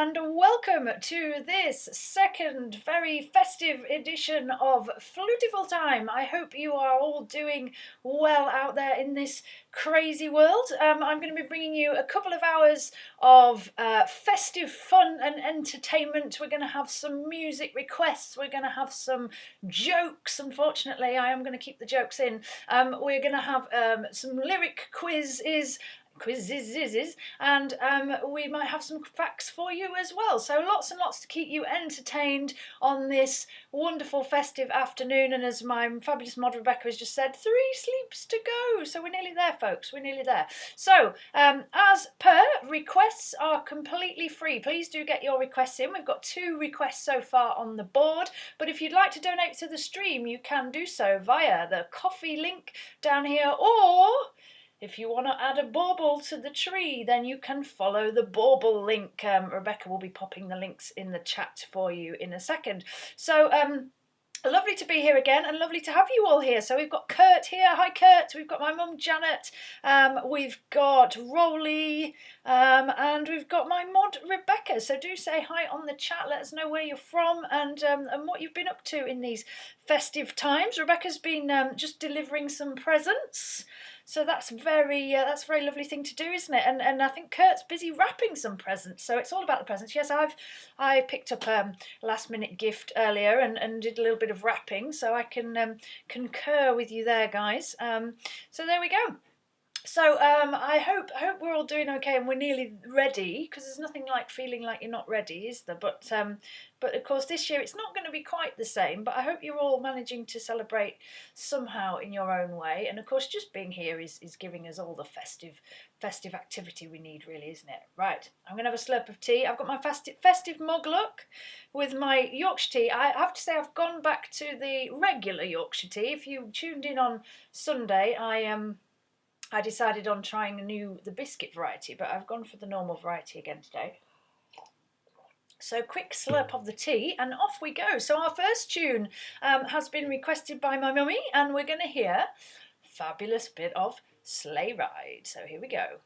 and welcome to this second very festive edition of Flutifull Time. I hope you are all doing well out there in this crazy world. I'm going to be bringing you a couple of hours of festive fun and entertainment. We're going to have some music requests, we're going to have some jokes. Unfortunately, I am going to keep the jokes in. We're going to have some lyric quizzes, and we might have some facts for you as well. So lots and lots to keep you entertained on this wonderful festive afternoon. And as my fabulous mod Rebecca has just said, 3 sleeps to go. So we're nearly there, folks. We're nearly there. So as per, requests are completely free. Please do get your requests in. We've got 2 requests so far on the board. But if you'd like to donate to the stream, you can do so via the coffee link down here, or if you want to add a bauble to the tree, then you can follow the bauble link. Rebecca will be popping the links in the chat for you in a second. So lovely to be here again, and lovely to have you all here. So we've got Kurt here. Hi Kurt. We've got my mum Janet. We've got Rolly, and we've got my mod Rebecca. So do say hi on the chat. Let us know where you're from and what you've been up to in these festive times. Rebecca's been just delivering some presents. So that's a very lovely thing to do, isn't it? And I think Kurt's busy wrapping some presents, so it's all about the presents. Yes, I picked up a last minute gift earlier and did a little bit of wrapping, so I can concur with you there, guys. So there we go. So I hope we're all doing okay and we're nearly ready, because there's nothing like feeling like you're not ready, is there? But of course this year it's not going to be quite the same, but I hope you're all managing to celebrate somehow in your own way. And of course just being here is giving us all the festive activity we need, really, isn't it? Right, I'm going to have a slurp of tea. I've got my festive mug look with my Yorkshire tea. I have to say I've gone back to the regular Yorkshire tea. If you tuned in on Sunday, I decided on trying the biscuit variety, but I've gone for the normal variety again today. So quick slurp of the tea and off we go. So our first tune has been requested by my mummy, and we're going to hear a fabulous bit of Sleigh Ride. So here we go.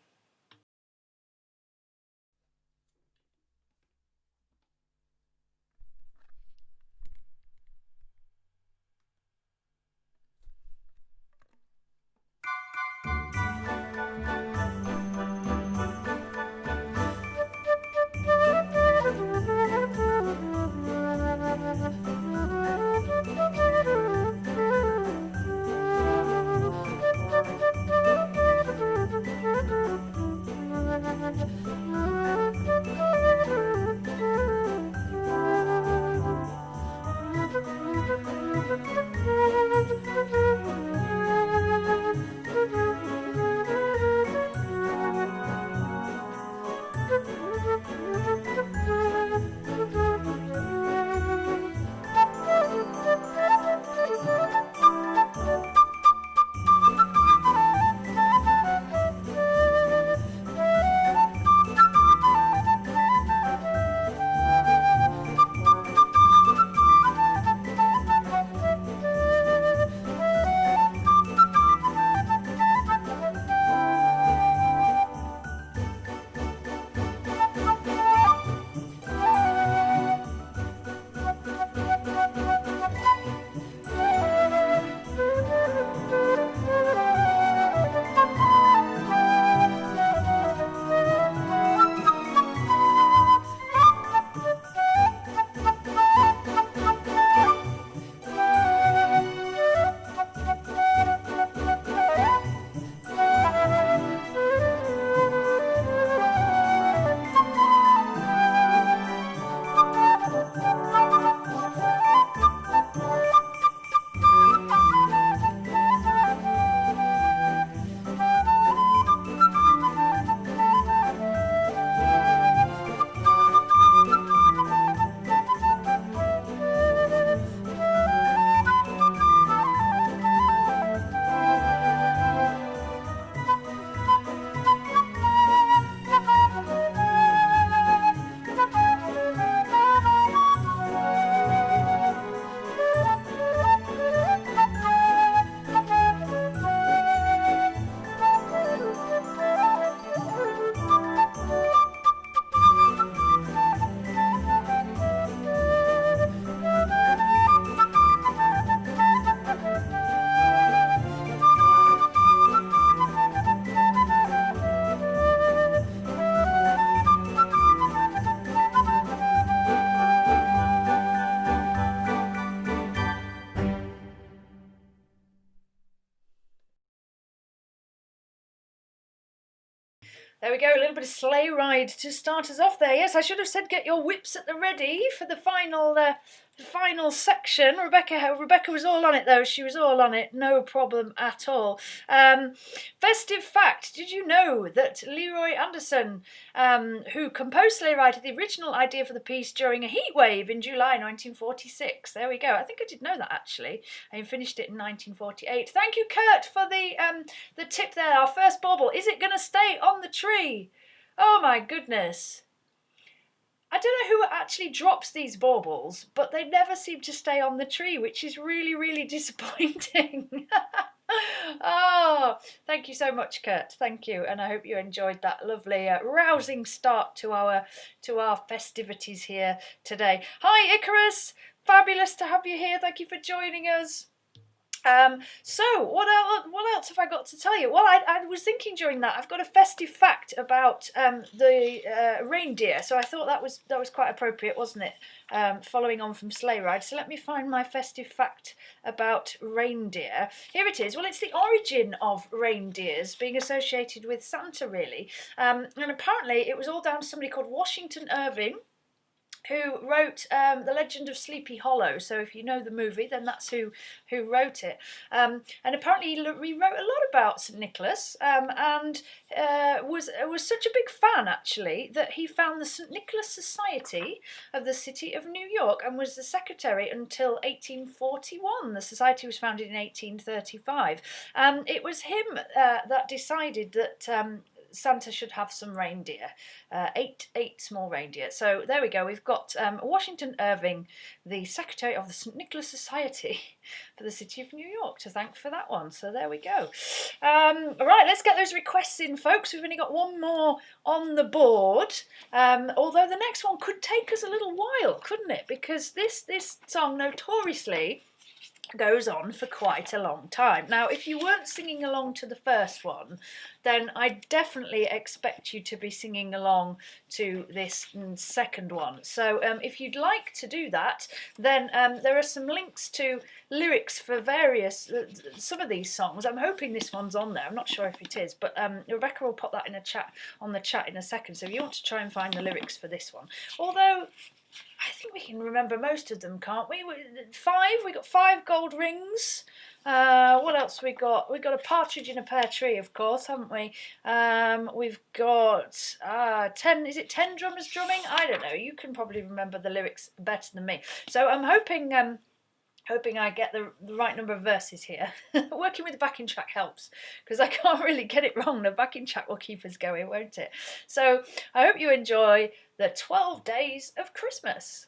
There we go, a little bit of sleigh ride to start us off there. Yes, I should have said get your whips at the ready for the final section. Rebecca was all on it though. She was all on it, no problem at all. Festive fact: did you know that Leroy Anderson, who composed Sleigh Ride, had the original idea for the piece during a heat wave in July 1946? There we go. I think I did know that actually. I finished it in 1948. Thank you, Kurt, for the tip there. Our first bauble. Is it going to stay on the tree? Oh my goodness. I don't know who actually drops these baubles, but they never seem to stay on the tree, which is really, really disappointing. Oh, thank you so much, Kurt. Thank you, and I hope you enjoyed that lovely, rousing start to our festivities here today. Hi, Icarus. Fabulous to have you here. Thank you for joining us. So what else have I got to tell you? Well, I was thinking during that I've got a festive fact about the reindeer, so I thought that was quite appropriate, wasn't it? Following on from Sleigh Ride. So let me find my festive fact about reindeer. Here it is. Well, it's the origin of reindeers being associated with Santa, really, and apparently it was all down to somebody called Washington Irving, who wrote The Legend of Sleepy Hollow. So if you know the movie, then that's who wrote it. And apparently he wrote a lot about St Nicholas, and was such a big fan, actually, that he found the St Nicholas Society of the City of New York and was the secretary until 1841. The society was founded in 1835. It was him that decided that Santa should have some reindeer, eight small reindeer. So there we go. We've got Washington Irving, the secretary of the St Nicholas Society for the City of New York, to thank for that one. So there we go. All right, let's get those requests in, folks. We've only got one more on the board, although the next one could take us a little while, couldn't it? Because this song notoriously goes on for quite a long time. Now, if you weren't singing along to the first one, then I definitely expect you to be singing along to this second one. So if you'd like to do that, then there are some links to lyrics for some of these songs. I'm hoping this one's on there. I'm not sure if it is, but Rebecca will pop that in the chat in a second. So if you want to try and find the lyrics for this one, although I think we can remember most of them, can't we? We got 5 gold rings. What else we got? We got a partridge in a pear tree, of course, haven't we? We've got 10. Is it 10 drummers drumming? I don't know. You can probably remember the lyrics better than me. So I'm hoping I get the right number of verses here. Working with the backing track helps, because I can't really get it wrong. The backing track will keep us going, won't it? So I hope you enjoy the 12 Days of Christmas.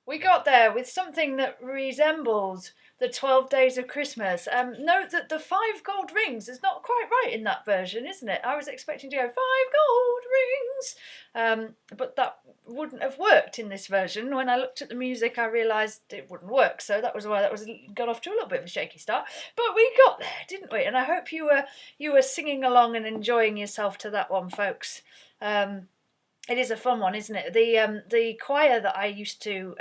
We got there with something that resembled the 12 Days of Christmas. Note that the 5 gold rings is not quite right in that version, isn't it? I was expecting to go 5 gold rings, but that wouldn't have worked in this version. When I looked at the music, I realised it wouldn't work, so that was why that was got off to a little bit of a shaky start. But we got there, didn't we? And I hope you were singing along and enjoying yourself to that one, folks. It is a fun one, isn't it? The choir that I used to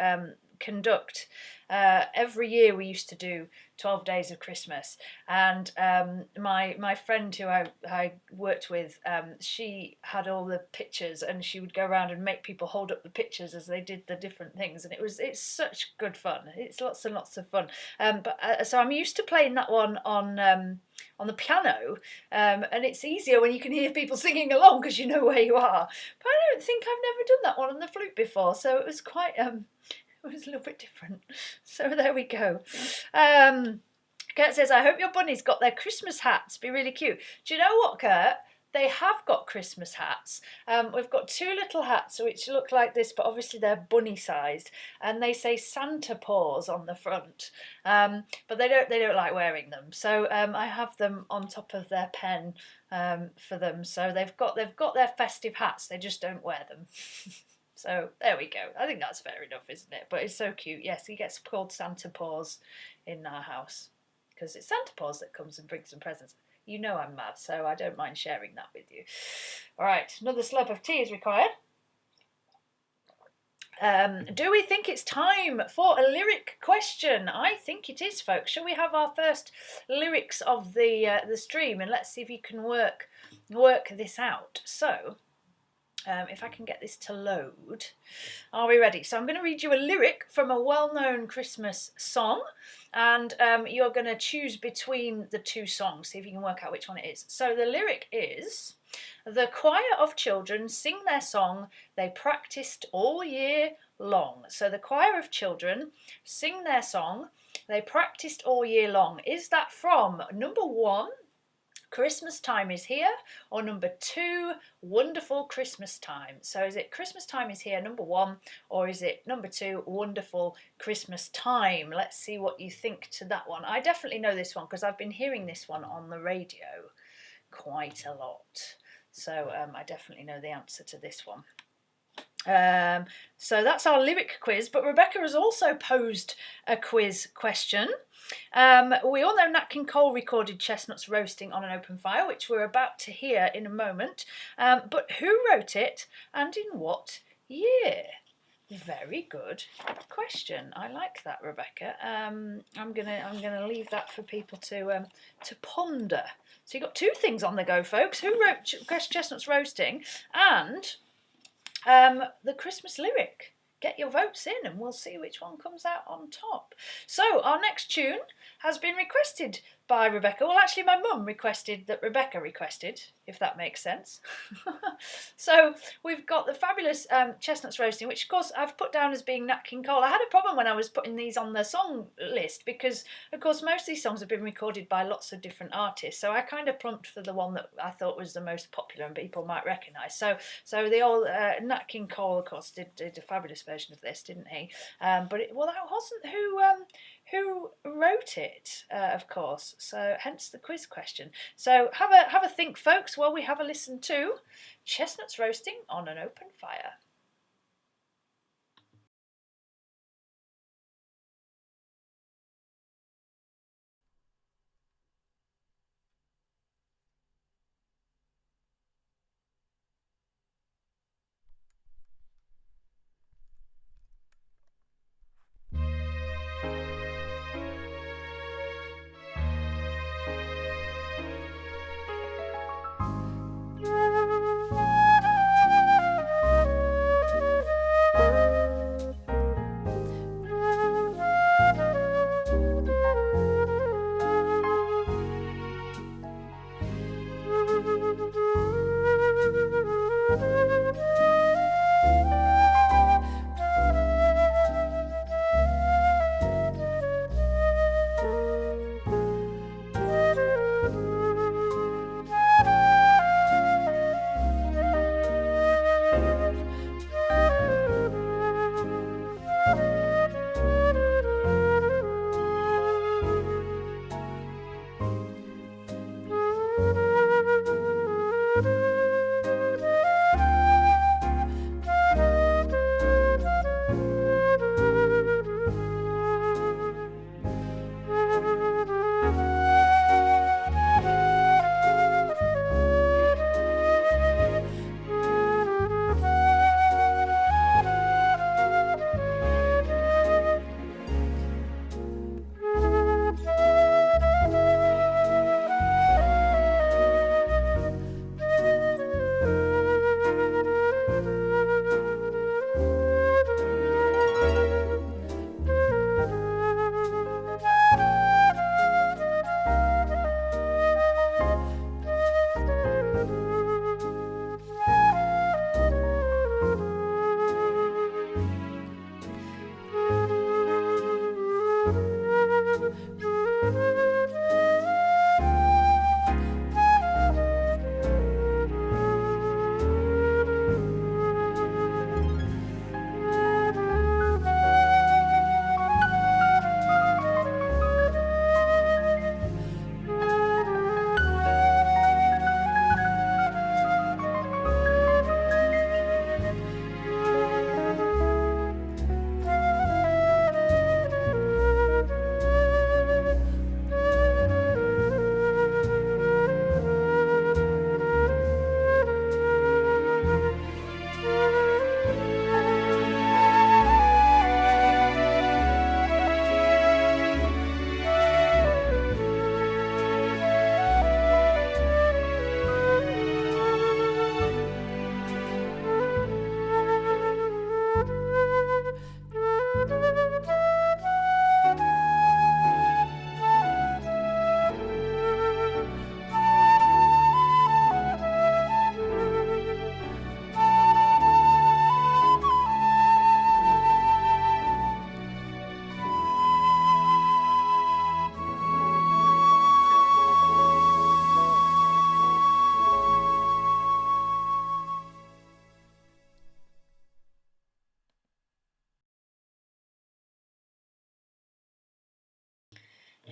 conduct, every year we used to do 12 Days of Christmas, and my friend who I worked with, she had all the pictures, and she would go around and make people hold up the pictures as they did the different things, and it's such good fun. It's lots and lots of fun. So I'm used to playing that one on the piano, and it's easier when you can hear people singing along because you know where you are. But I don't think I've never done that one on the flute before, so it was quite it was a little bit different. So there we go. Kurt says, I hope your bunnies got their Christmas hats. Be really cute. Do you know what, Kurt? They have got Christmas hats. We've got 2 little hats which look like this, but obviously they're bunny sized, and they say Santa paws on the front. But they don't like wearing them, so I have them on top of their pen for them. So they've got their festive hats. They just don't wear them. So there we go. I think that's fair enough, isn't it? But it's so cute. Yes, he gets called Santa Paws in our house because it's Santa Paws that comes and brings some presents. You know I'm mad, so I don't mind sharing that with you. All right, another slurp of tea is required. Do we think it's time for a lyric question? I think it is, folks. Shall we have our first lyrics of the stream, and let's see if you can work this out. So, if I can get this to load. Are we ready? So I'm going to read you a lyric from a well-known Christmas song, and you're going to choose between the 2 songs, see if you can work out which one it is. So the lyric is, the choir of children sing their song they practiced all year long. So the choir of children sing their song they practiced all year long. Is that from number 1, Christmas Time is Here, or number 2, Wonderful Christmas Time? So is it Christmas Time is Here, number 1, or is it number 2, Wonderful Christmas Time? Let's see what you think to that one. I definitely know this one because I've been hearing this one on the radio quite a lot. So I definitely know the answer to this one. So that's our lyric quiz, but Rebecca has also posed a quiz question. We all know Nat King Cole recorded Chestnuts roasting on an open fire, which we're about to hear in a moment. But who wrote it and in what year? Very good question. I like that, Rebecca. I'm gonna leave that for people to ponder. So you've got 2 things on the go, folks. Who wrote Chestnuts roasting and the Christmas lyric? Get your votes in and we'll see which one comes out on top. So our next tune has been requested by Rebecca. Well, actually my mum requested that Rebecca requested, if that makes sense. So we've got the fabulous Chestnuts roasting, which of course I've put down as being Nat King Cole. I had a problem when I was putting these on the song list because of course most of these songs have been recorded by lots of different artists, so I kind of plumped for the one that I thought was the most popular and people might recognise. So the old Nat King Cole of course did a fabulous version of this, didn't he? But that wasn't who wrote it, of course. So hence the quiz question. So have a think, folks, while we have a listen to Chestnuts roasting on an open fire.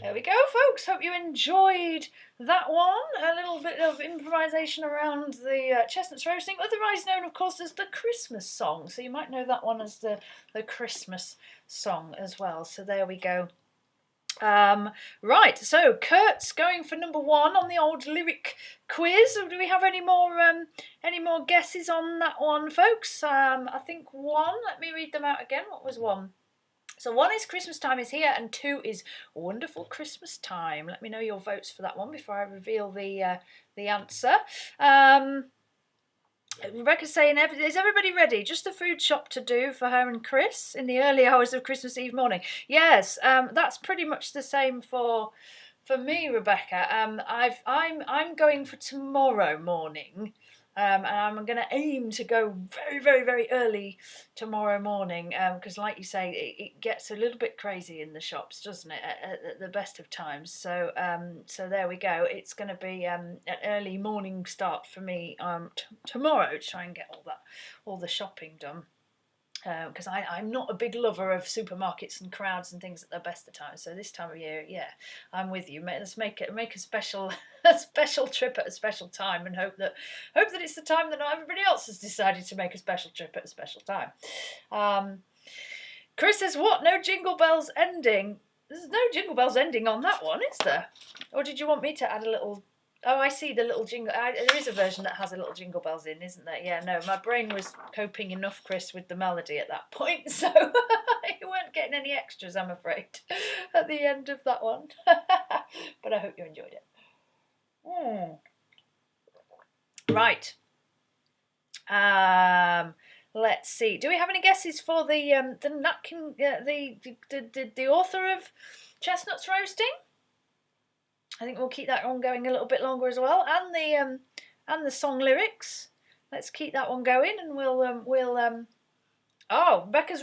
There we go, folks. Hope you enjoyed that one. A little bit of improvisation around the chestnuts roasting, otherwise known, of course, as the Christmas song. So you might know that one as the Christmas song as well. So there we go. Right, so Kurt's going for number 1 on the old lyric quiz. Do we have any more guesses on that one, folks? I think 1. Let me read them out again. What was 1? So 1 is Christmas time is here, and 2 is wonderful Christmas time. Let me know your votes for that one before I reveal the answer. Rebecca's saying, is everybody ready? Just the food shop to do for her and Chris in the early hours of Christmas Eve morning. Yes, that's pretty much the same for me, Rebecca. I'm going for tomorrow morning. And I'm going to aim to go very, very, very early tomorrow morning because, like you say, it gets a little bit crazy in the shops, doesn't it, at the best of times. So so there we go. It's going to be an early morning start for me tomorrow to try and get all the shopping done. Because I'm not a big lover of supermarkets and crowds and things at the best of times. So this time of year, yeah, I'm with you. Let's make a special trip at a special time, and hope that it's the time that not everybody else has decided to make a special trip at a special time. Chris says, "What? No jingle bells ending? There's no jingle bells ending on that one, is there? Or did you want me to add a little?" Oh, I see the little jingle. There is a version that has a little jingle bells in, isn't there? Yeah, no, my brain was coping enough, Chris, with the melody at that point, so you weren't getting any extras, I'm afraid, at the end of that one. But I hope you enjoyed it. Right. Let's see. Do we have any guesses for the napkin? The author of Chestnuts Roasting? I think we'll keep that one going a little bit longer as well, and the song lyrics. Let's keep that one going, and we'll. Oh, Rebecca's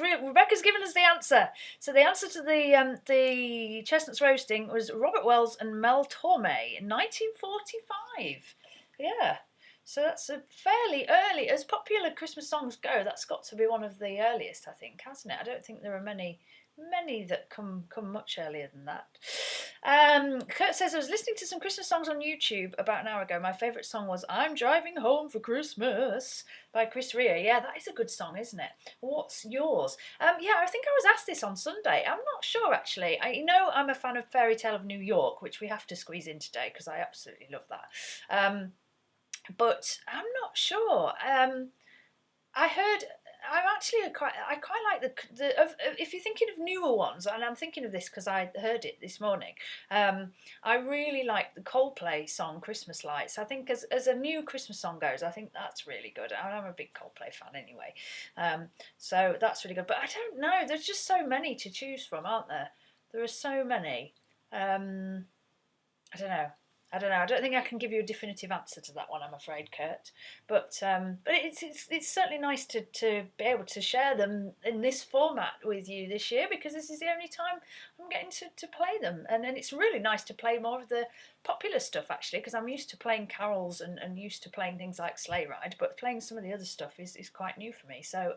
given us the answer. So the answer to the Chestnuts Roasting was Robert Wells and Mel Torme in 1945. Yeah. So that's a fairly early, as popular Christmas songs go. That's got to be one of the earliest, I think, hasn't it? I don't think there are many that come much earlier than that. Kurt says, I was listening to some Christmas songs on YouTube about an hour ago. My favourite song was I'm Driving Home for Christmas by Chris Rea. Yeah, that is a good song, isn't it? What's yours? Yeah, I think I was asked this on Sunday. I'm not sure, actually. I'm a fan of Fairy Tale of New York, which we have to squeeze in today because I absolutely love that. But I'm not sure. I heard... I quite like if you're thinking of newer ones, and I'm thinking of this because I heard it this morning. I really like the Coldplay song Christmas Lights. I think as a new Christmas song goes, I think that's really good. I'm a big Coldplay fan anyway, so that's really good. But I don't know. There's just so many to choose from, aren't there? There are so many. I don't know. I don't think I can give you a definitive answer to that one, I'm afraid, Kurt. But it's certainly nice to be able to share them in this format with you this year, because this is the only time I'm getting to play them. And it's really nice to play more of the popular stuff, actually, because I'm used to playing carols and used to playing things like Sleigh Ride, but playing some of the other stuff is quite new for me. So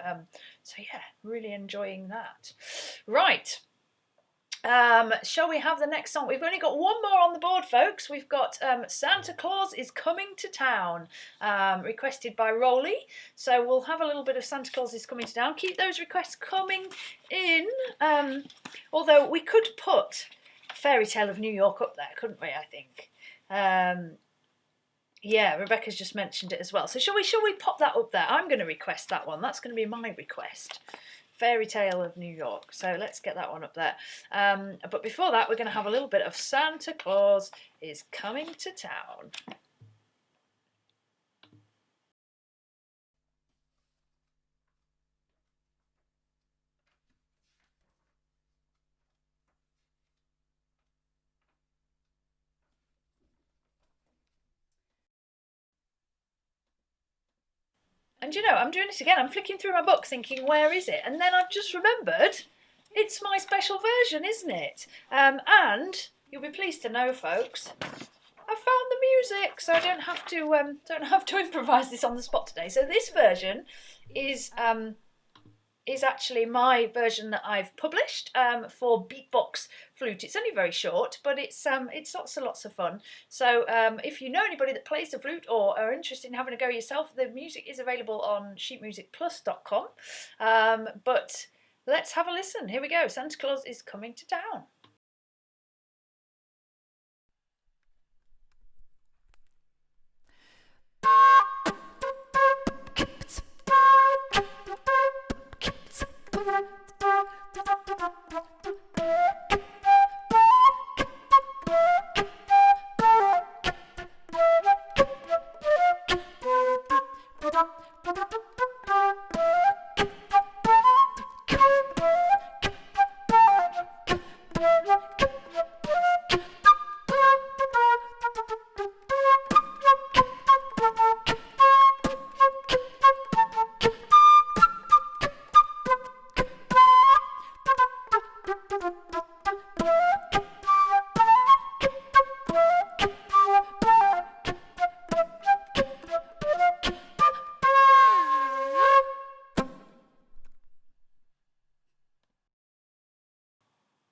yeah, really enjoying that. Right. Shall we have the next song? We've only got one more on the board, folks. We've got Santa Claus is Coming to Town, requested by Rolly. So we'll have a little bit of Santa Claus is Coming to Town. Keep those requests coming in. Although we could put Fairy Tale of New York up there, couldn't we, I think? Yeah, Rebecca's just mentioned it as well. So shall we pop that up there? I'm going to request that one. That's going to be my request. Fairy Tale of New York. So let's get that one up there. But before that, we're going to have a little bit of Santa Claus is Coming to Town. And I'm doing it again. I'm flicking through my book thinking, where is it? And then I've just remembered it's my special version, isn't it? And you'll be pleased to know, folks, I found the music, so I don't have to improvise this on the spot today. So this version is is actually my version that I've published for Beatbox Flute. It's only very short, but it's lots of fun. So if you know anybody that plays the flute or are interested in having a go yourself, the music is available on sheetmusicplus.com. But let's have a listen. Here we go. Santa Claus is coming to town.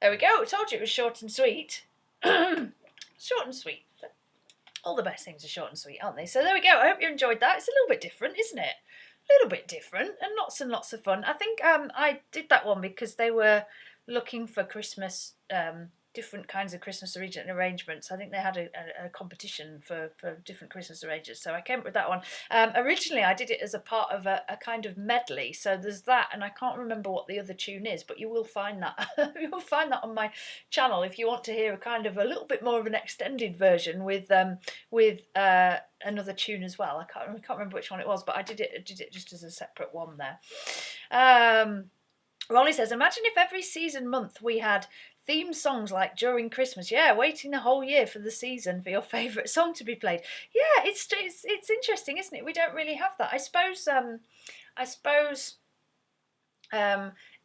There we go. I told you it was short and sweet. Short and sweet. All the best things are short and sweet, aren't they? So there we go. I hope you enjoyed that. It's a little bit different, isn't it? A little bit different and lots of fun. I think I did that one because they were looking for Christmas, different kinds of Christmas arrangements. I think they had a competition for different Christmas arrangements, so I came up with that one. Originally I did it as a part of a kind of medley, so there's that, and I can't remember what the other tune is, but you will find that you'll find that on my channel if you want to hear a kind of a little bit more of an extended version with another tune as well. I can't remember which one it was, but I did it just as a separate one there. Rolly says, imagine if every season month we had theme songs like during Christmas. Yeah, waiting the whole year for the season for your favourite song to be played. Yeah, it's interesting, isn't it? We don't really have that. I suppose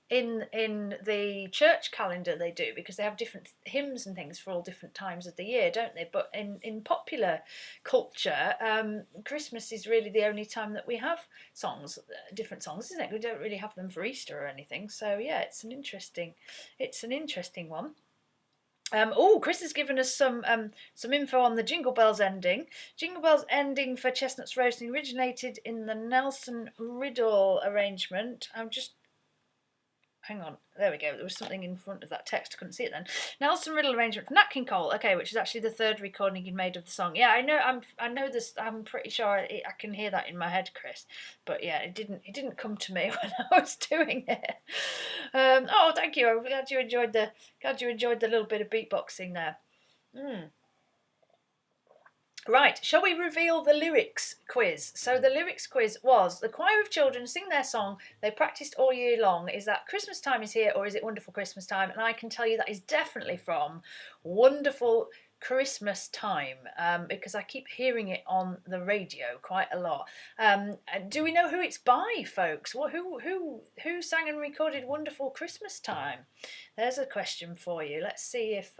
in the church calendar they do, because they have different hymns and things for all different times of the year, don't they? But in popular culture, Christmas is really the only time that we have songs, different songs, isn't it? We don't really have them for Easter or anything. So yeah, it's an interesting one. Chris has given us some info on the Jingle Bells ending. Jingle Bells ending for Chestnuts roasting originated in the Nelson Riddle arrangement. Hang on, there we go. There was something in front of that text. I couldn't see it then. Nelson Riddle arrangement for Nat King Cole. Okay, which is actually the third recording he'd made of the song. Yeah, I know. I know this. I'm pretty sure I can hear that in my head, Chris. But yeah, it didn't come to me when I was doing it. Oh, thank you. I'm glad you enjoyed the little bit of beatboxing there. Right, shall we reveal the lyrics quiz? So the lyrics quiz was, the choir of children sing their song they practiced all year long. Is that Christmas Time is Here, or is it Wonderful Christmas Time? And I can tell you that is definitely from Wonderful Christmas Time, because I keep hearing it on the radio quite a lot. Do we know who it's by, folks? Who sang and recorded Wonderful Christmas Time? There's a question for you. Let's see if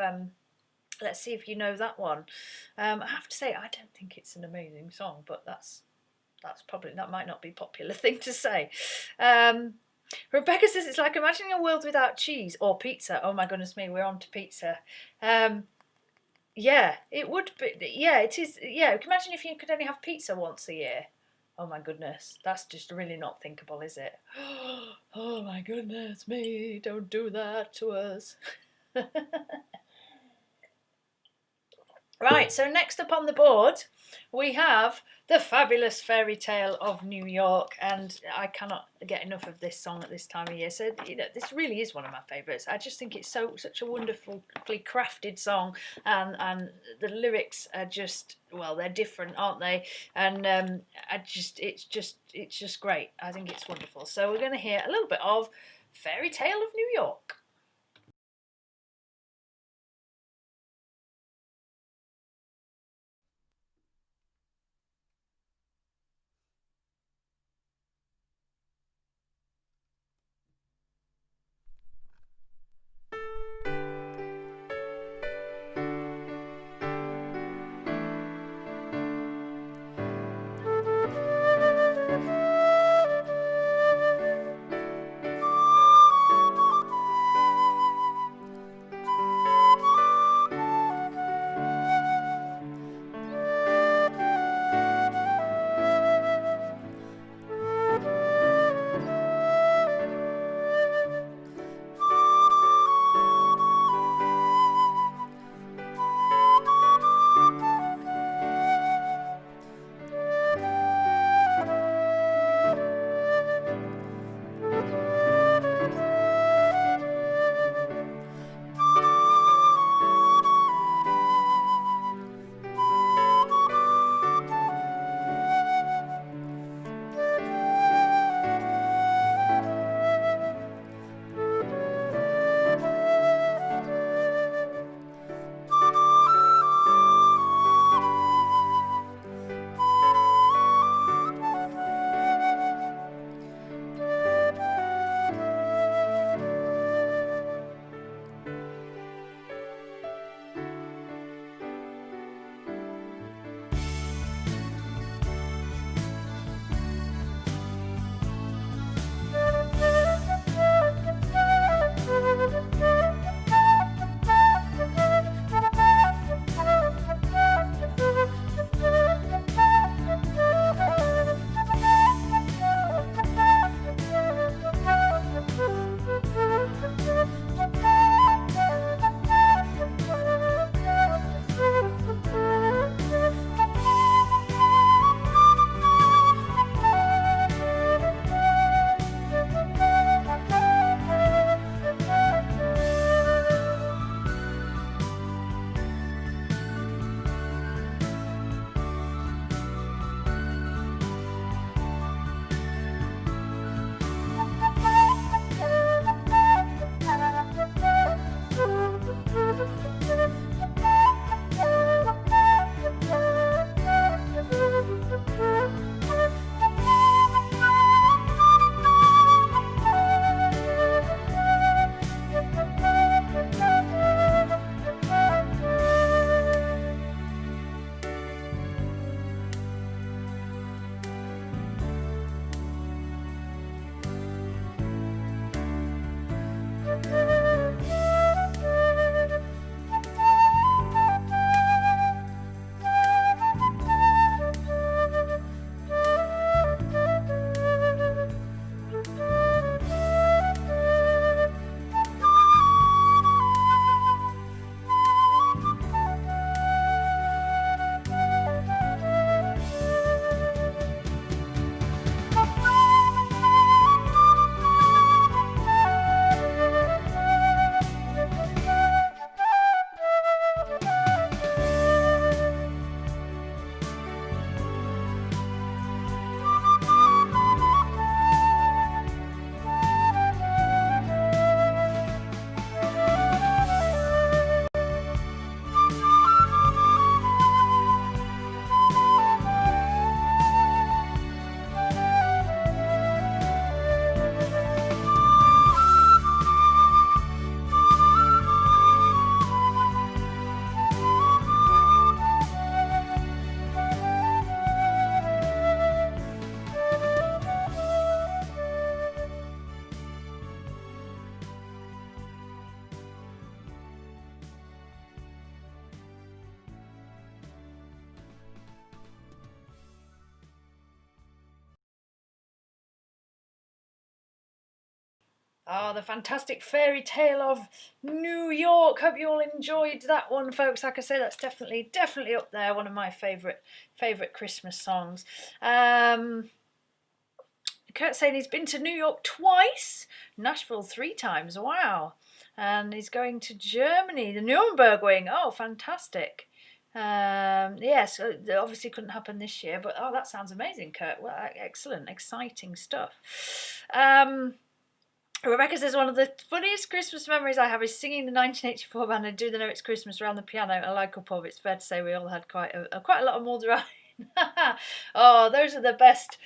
you know that one. I have to say, I don't think it's an amazing song, but that might not be a popular thing to say. Rebecca says it's like imagining a world without cheese or pizza. Oh my goodness me, we're on to pizza. Yeah, it would be. Yeah, it is. Yeah, imagine if you could only have pizza once a year. Oh my goodness, that's just really not thinkable, is it? Oh my goodness me, don't do that to us. Right, so next up on the board we have The Fabulous Fairy Tale of New York, and I cannot get enough of this song at this time of year. So, this really is one of my favourites. I just think it's such a wonderfully crafted song, and the lyrics are just, well, they're different, aren't they? And it's just great. I think it's wonderful. So we're going to hear a little bit of Fairy Tale of New York. Oh, the fantastic fairy tale of New York. Hope you all enjoyed that one, folks. Like I say, that's definitely up there. One of my favourite Christmas songs. Kurt's saying he's been to New York twice, Nashville 3 times. Wow. And he's going to Germany, the Nuremberg wing. Oh, fantastic. Yes, obviously couldn't happen this year, but oh, that sounds amazing, Kurt. Well, excellent, exciting stuff. Rebecca says, one of the funniest Christmas memories I have is singing the 1984 band and Do They Know It's Christmas around the piano at a local pub. It's fair to say we all had quite a lot of mulled wine. Oh, those are the best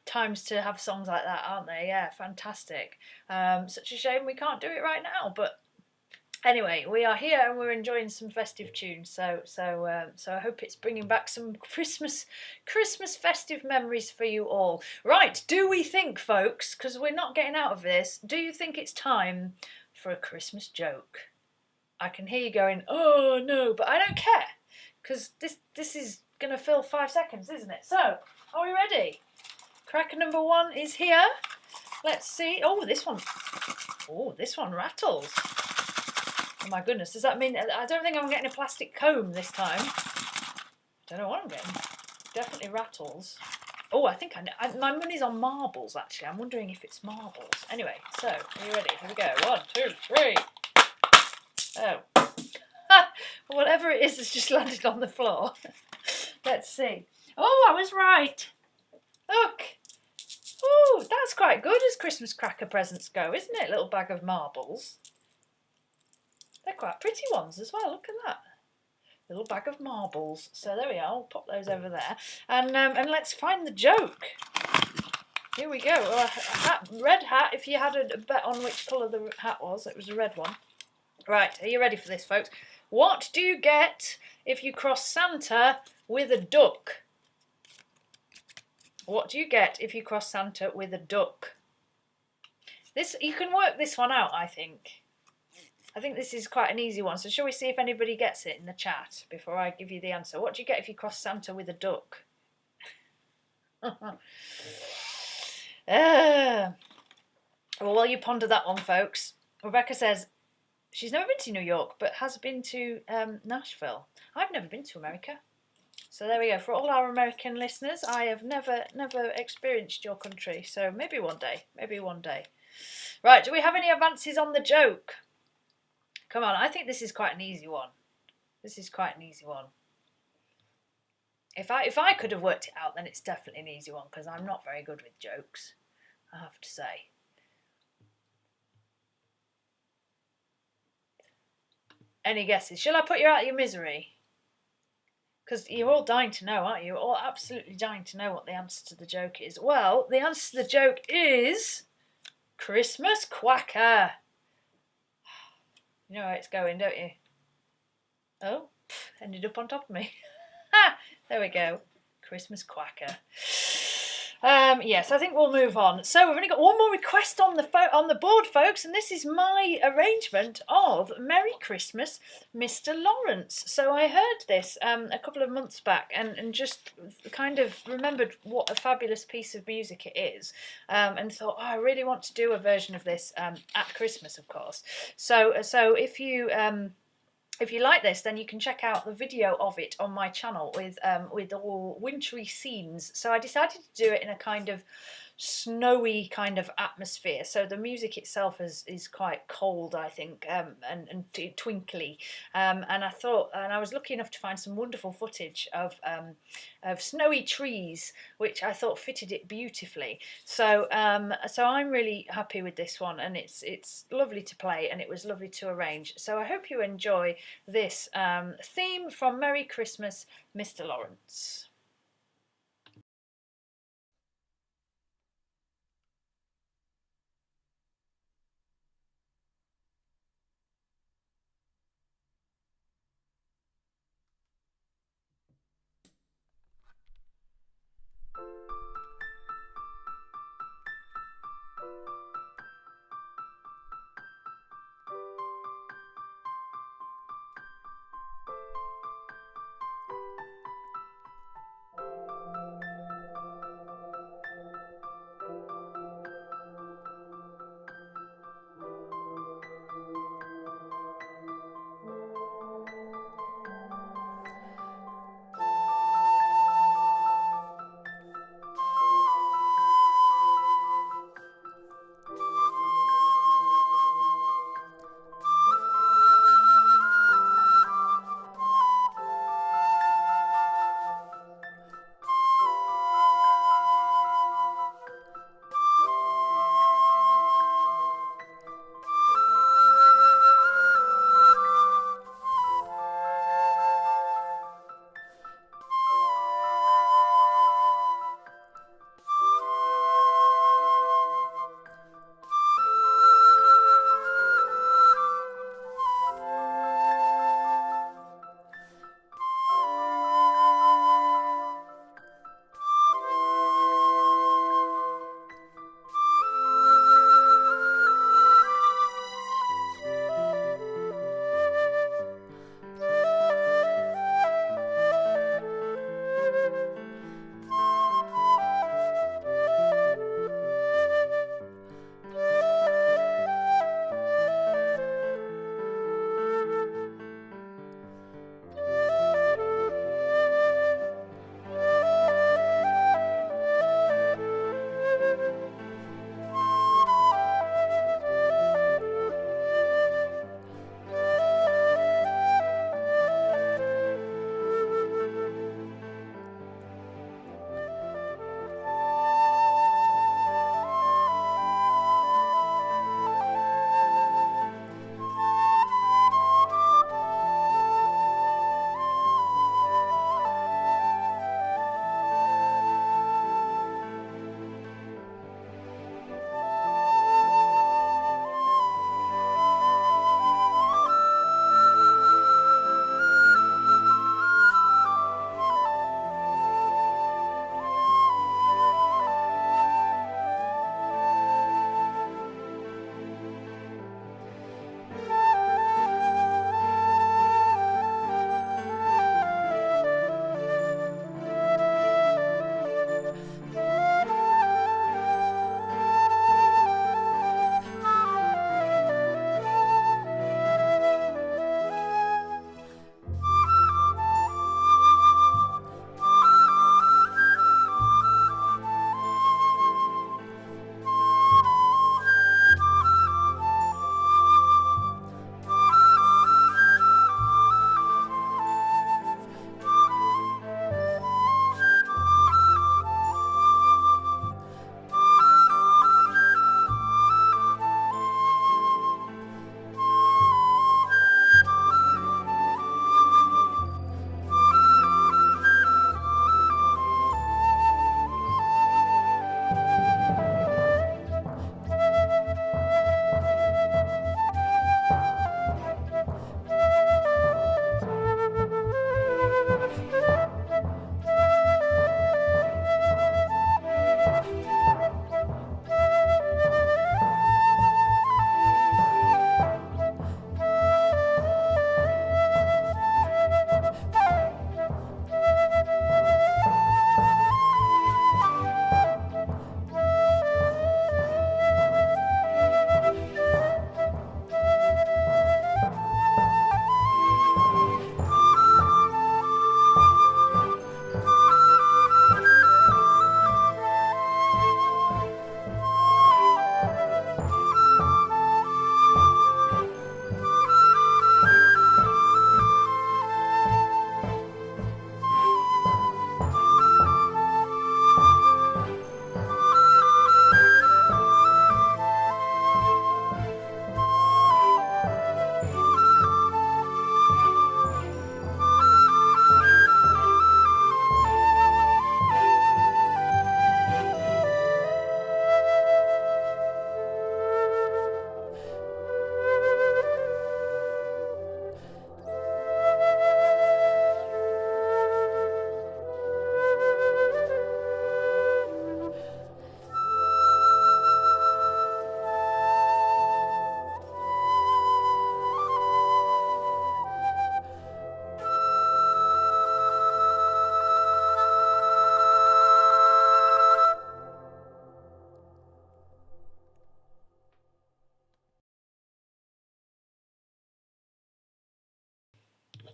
times to have songs like that, aren't they? Yeah, fantastic. Such a shame we can't do it right now, but anyway, we are here and we're enjoying some festive tunes. So I hope it's bringing back some Christmas festive memories for you all. Right, do we think, folks, because we're not getting out of this, do you think it's time for a Christmas joke? I can hear you going, oh no, but I don't care, because this is going to fill 5 seconds, isn't it? So, are we ready? Cracker number 1 is here. Let's see. Oh, this one rattles. Oh my goodness, does that mean, I don't think I'm getting a plastic comb this time. I don't know what I'm getting. Definitely rattles. Oh, I think my money's on marbles, actually. I'm wondering if it's marbles. Anyway, so, are you ready? Here we go. 1, 2, 3. Oh. Whatever it is has just landed on the floor. Let's see. Oh, I was right. Look. Oh, that's quite good as Christmas cracker presents go, isn't it? Little bag of marbles. They're quite pretty ones as well. Look at that. Little bag of marbles. So there we are. I'll pop those over there. And let's find the joke. Here we go. A hat, red hat. If you had a bet on which colour the hat was, it was a red one. Right, are you ready for this, folks? What do you get if you cross Santa with a duck? What do you get if you cross Santa with a duck? You can work this one out, I think. I think this is quite an easy one. So shall we see if anybody gets it in the chat before I give you the answer? What do you get if you cross Santa with a duck? Well, while you ponder that one, folks, Rebecca says she's never been to New York, but has been to Nashville. I've never been to America. So there we go. For all our American listeners, I have never experienced your country. So maybe one day. Right, do we have any advances on the joke? Come on, I think this is quite an easy one. If I could have worked it out, then it's definitely an easy one, because I'm not very good with jokes, I have to say. Any guesses? Shall I put you out of your misery? Because you're all dying to know, aren't you? All absolutely dying to know what the answer to the joke is. Well, the answer to the joke is Christmas quacker. You know how it's going, don't you? Oh, ended up on top of me. There we go. Christmas quacker. Yes, I think we'll move on. So we've only got one more request on the board, folks, and this is my arrangement of Merry Christmas, Mr. Lawrence. So I heard this a couple of months back and just kind of remembered what a fabulous piece of music it is, and thought, oh, I really want to do a version of this at Christmas, of course. So if you like this, then you can check out the video of it on my channel with all wintry scenes. So I decided to do it in a kind of snowy kind of atmosphere. So the music itself is quite cold, I think, and twinkly. And I was lucky enough to find some wonderful footage of snowy trees, which I thought fitted it beautifully. So I'm really happy with this one, and it's lovely to play, and it was lovely to arrange. So I hope you enjoy this theme from Merry Christmas, Mr. Lawrence.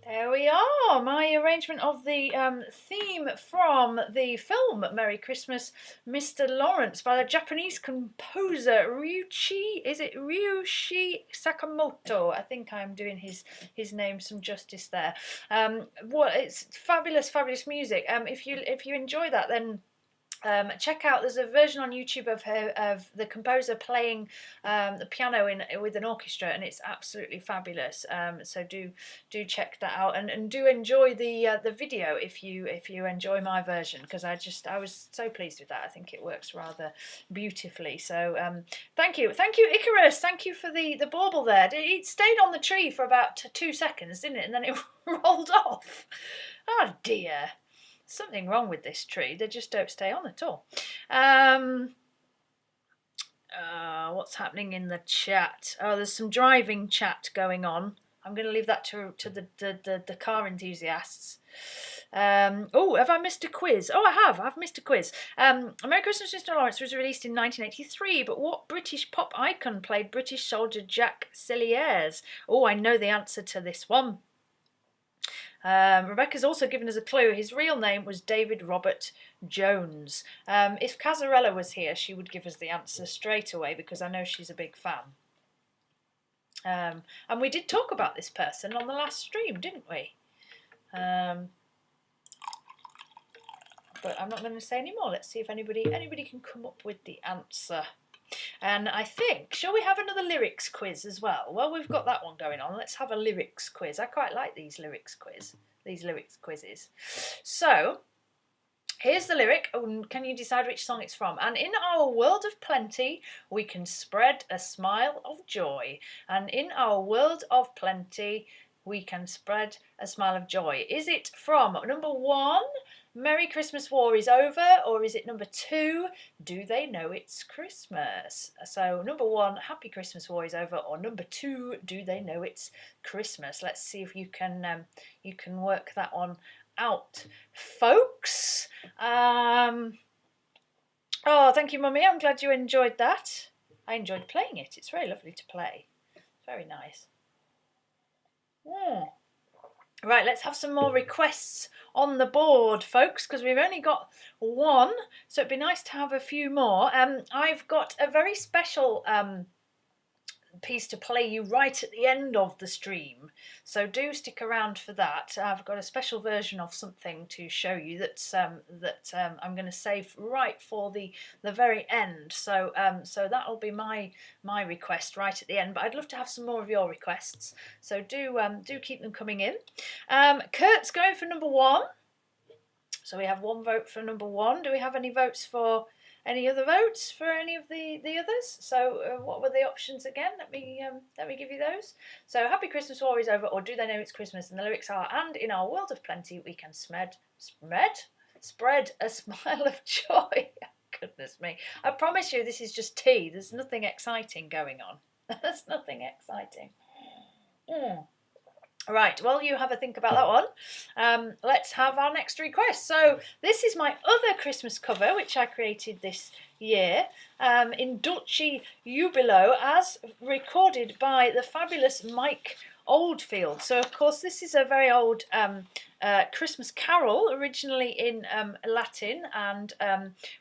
There we are, my arrangement of the theme from the film Merry Christmas, Mr. Lawrence, by the Japanese composer Ryuichi Sakamoto. I think I'm doing his name some justice there. It's fabulous, fabulous music. If you enjoy that, then check out, there's a version on YouTube of the composer playing the piano with an orchestra, and it's absolutely fabulous. So do check that out, and do enjoy the video if you enjoy my version, because I was so pleased with that. I think it works rather beautifully. So thank you Icarus, thank you for the bauble there. It stayed on the tree for about 2 seconds, didn't it, and then it rolled off. Oh dear. Something wrong with this tree. They just don't stay on at all. What's happening in the chat? Oh, there's some driving chat going on. I'm going to leave that to the car enthusiasts. Oh, have I missed a quiz? Oh, I have. I've missed a quiz. Merry Christmas, Mr. Lawrence was released in 1983, but what British pop icon played British soldier Jack Celliers? Oh, I know the answer to this one. Rebecca's also given us a clue. His real name was David Robert Jones. If Cazarella was here, she would give us the answer straight away, because I know she's a big fan. And we did talk about this person on the last stream, didn't we? But I'm not going to say any more. Let's see if anybody can come up with the answer. And I think, shall we have another lyrics quiz as well? Well, we've got that one going on. Let's have a lyrics quiz. I quite like these lyrics quizzes. So, here's the lyric. Oh, can you decide which song it's from? And in our world of plenty, we can spread a smile of joy. And in our world of plenty, we can spread a smile of joy. Is it from number 1, Merry Christmas War is Over, or is it number 2, Do They Know It's Christmas? So number 1, Happy Christmas War is Over, or number 2, Do They Know It's Christmas? Let's see if you can work that one out, folks. Oh, thank you, Mummy. I'm glad you enjoyed that. I enjoyed playing it. It's very lovely to play. Very nice. Right, let's have some more requests on the board, folks, because we've only got one, so it'd be nice to have a few more. I've got a very special piece to play you right at the end of the stream, so do stick around for that. I've got a special version of something to show you that's I'm going to save right for the very end, so that'll be my request right at the end, but I'd love to have some more of your requests, so do keep them coming in. Kurt's going for number 1, so we have 1 vote for number 1. Do we have any votes for any other votes for any of the others? So what were the options again? Let me give you those. So Happy Christmas War is Over, or Do They Know It's Christmas? And the lyrics are, and in our world of plenty we can spread a smile of joy. Goodness me. I promise you this is just tea. There's nothing exciting going on. There's nothing exciting. Right, well, you have a think about that one. Let's have our next request. So this is my other Christmas cover, which I created this year, in Dulce Jubilo, as recorded by the fabulous Mike Oldfield. So, of course, this is a very old Christmas carol, originally in Latin, and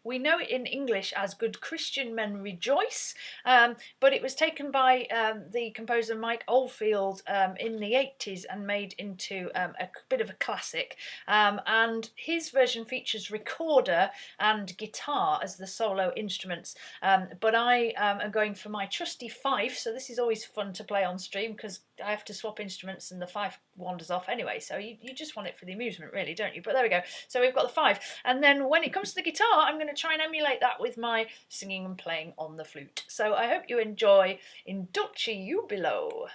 we know it in English as Good Christian Men Rejoice, but it was taken by the composer Mike Oldfield in the 80s and made into a bit of a classic, and his version features recorder and guitar as the solo instruments, but I am going for my trusty fife, so this is always fun to play on stream because I have to swap instruments and the fife wanders off anyway, so you just want it for the amusement, really, don't you? But there we go. So we've got the fife, and then when it comes to the guitar, I'm going to try and emulate that with my singing and playing on the flute. So I hope you enjoy In Dulce Jubilo.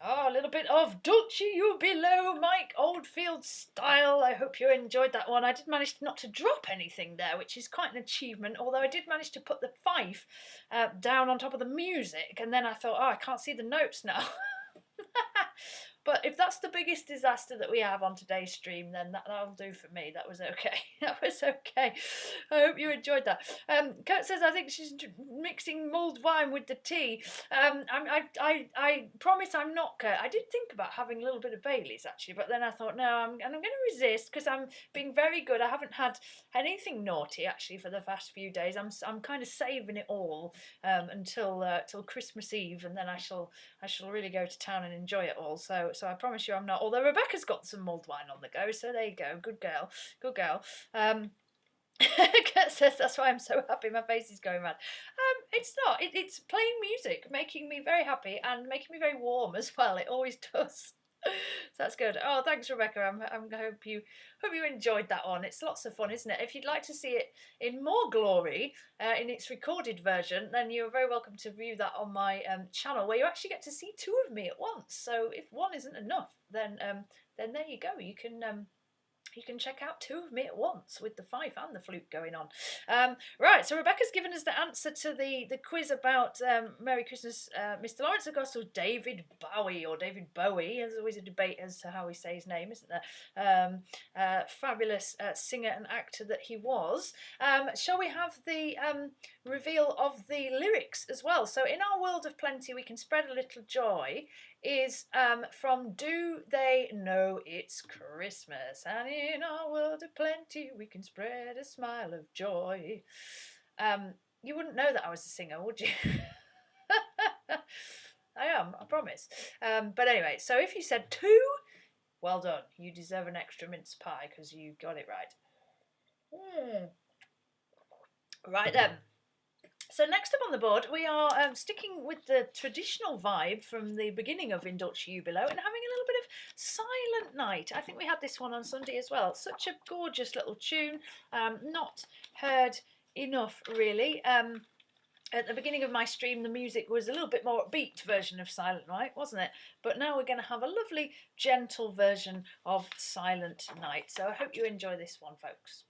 Oh, a little bit of Dulce You Below, Mike Oldfield style. I hope you enjoyed that one. I did manage not to drop anything there, which is quite an achievement, although I did manage to put the fife down on top of the music, and then I thought, oh, I can't see the notes now. But if that's the biggest disaster that we have on today's stream, then that'll do for me. That was okay. That was okay. I hope you enjoyed that. Kurt says, I think she's mixing mulled wine with the tea. I promise I'm not, Kurt. I did think about having a little bit of Bailey's, actually, but then I thought, no, I'm going to resist because I'm being very good. I haven't had anything naughty, actually, for the past few days. I'm kind of saving it all until Christmas Eve, and then I shall really go to town and enjoy it all. So I promise you I'm not. Although Rebecca's got some mulled wine on the go, so there you go. Good girl. Good girl. Kurt says that's why I'm so happy. My face is going mad. It's not. It's playing music, making me very happy and making me very warm as well. It always does. So that's good. Oh, thanks, Rebecca. I hope you enjoyed that one. It's lots of fun, isn't it? If you'd like to see it in more glory, in its recorded version, then you're very welcome to view that on my channel, where you actually get to see two of me at once. So if one isn't enough, then there you go. You can check out two of me at once with the fife and the flute going on. Right, so Rebecca's given us the answer to the quiz about Merry Christmas, Mr. Lawrence, of course, or David Bowie, or David Bowie. There's always a debate as to how we say his name, isn't there? Fabulous singer and actor that he was. Shall we have the reveal of the lyrics as well? So in our world of plenty, we can spread a little joy is from Do They Know It's Christmas? And in our world of plenty, we can spread a smile of joy. You wouldn't know that I was a singer, would you? I am, I promise. But anyway, so if you said two, well done. You deserve an extra mince pie because you got it right. Right then. So next up on the board, we are sticking with the traditional vibe from the beginning of In Dulce You Below and having a little bit of Silent Night. I think we had this one on Sunday as well. Such a gorgeous little tune, not heard enough, really. At the beginning of my stream, the music was a little bit more upbeat version of Silent Night, wasn't it? But now we're going to have a lovely, gentle version of Silent Night. So I hope you enjoy this one, folks.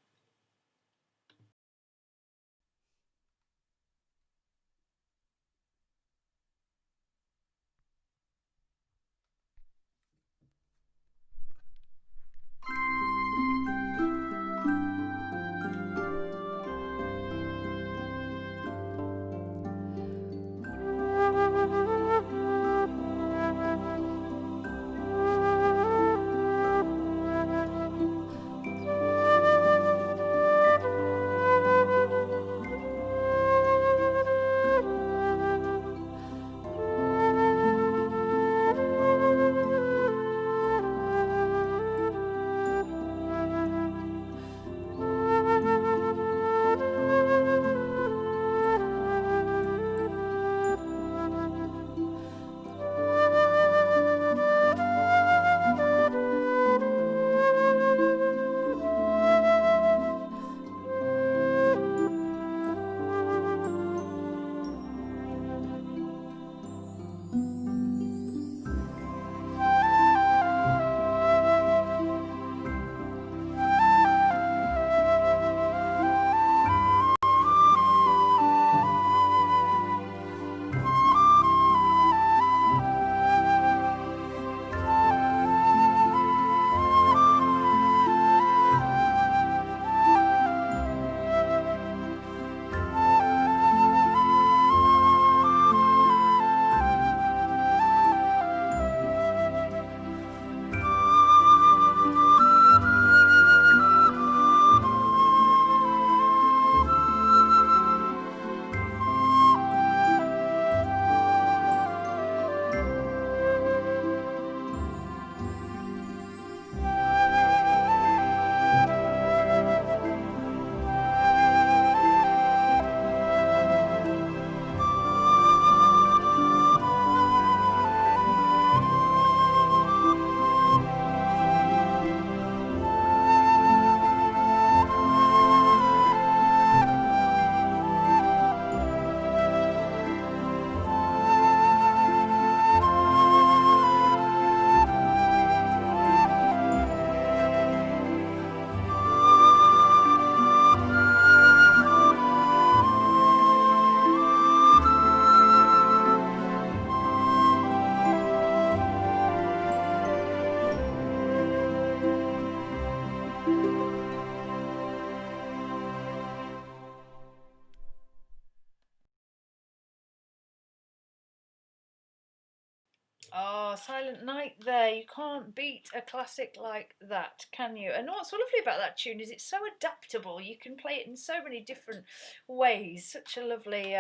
Oh, Silent Night there. You can't beat a classic like that, can you? And what's so lovely about that tune is it's so adaptable. You can play it in so many different ways. Such a lovely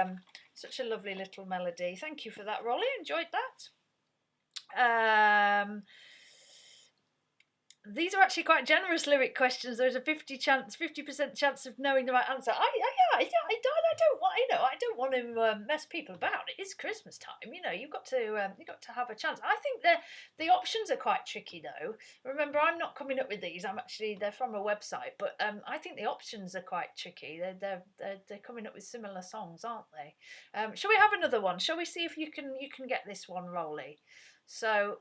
little melody. Thank you for that, Rolly. Enjoyed that. These are actually quite generous lyric questions. There's a 50% chance of knowing the right answer. I don't want to mess people about. It is Christmas time, You've got to have a chance. I think the options are quite tricky though. Remember, I'm not coming up with these. They're from a website, but I think the options are quite tricky. They're coming up with similar songs, aren't they? Shall we have another one? Shall we see if you can get this one, Rolly? So.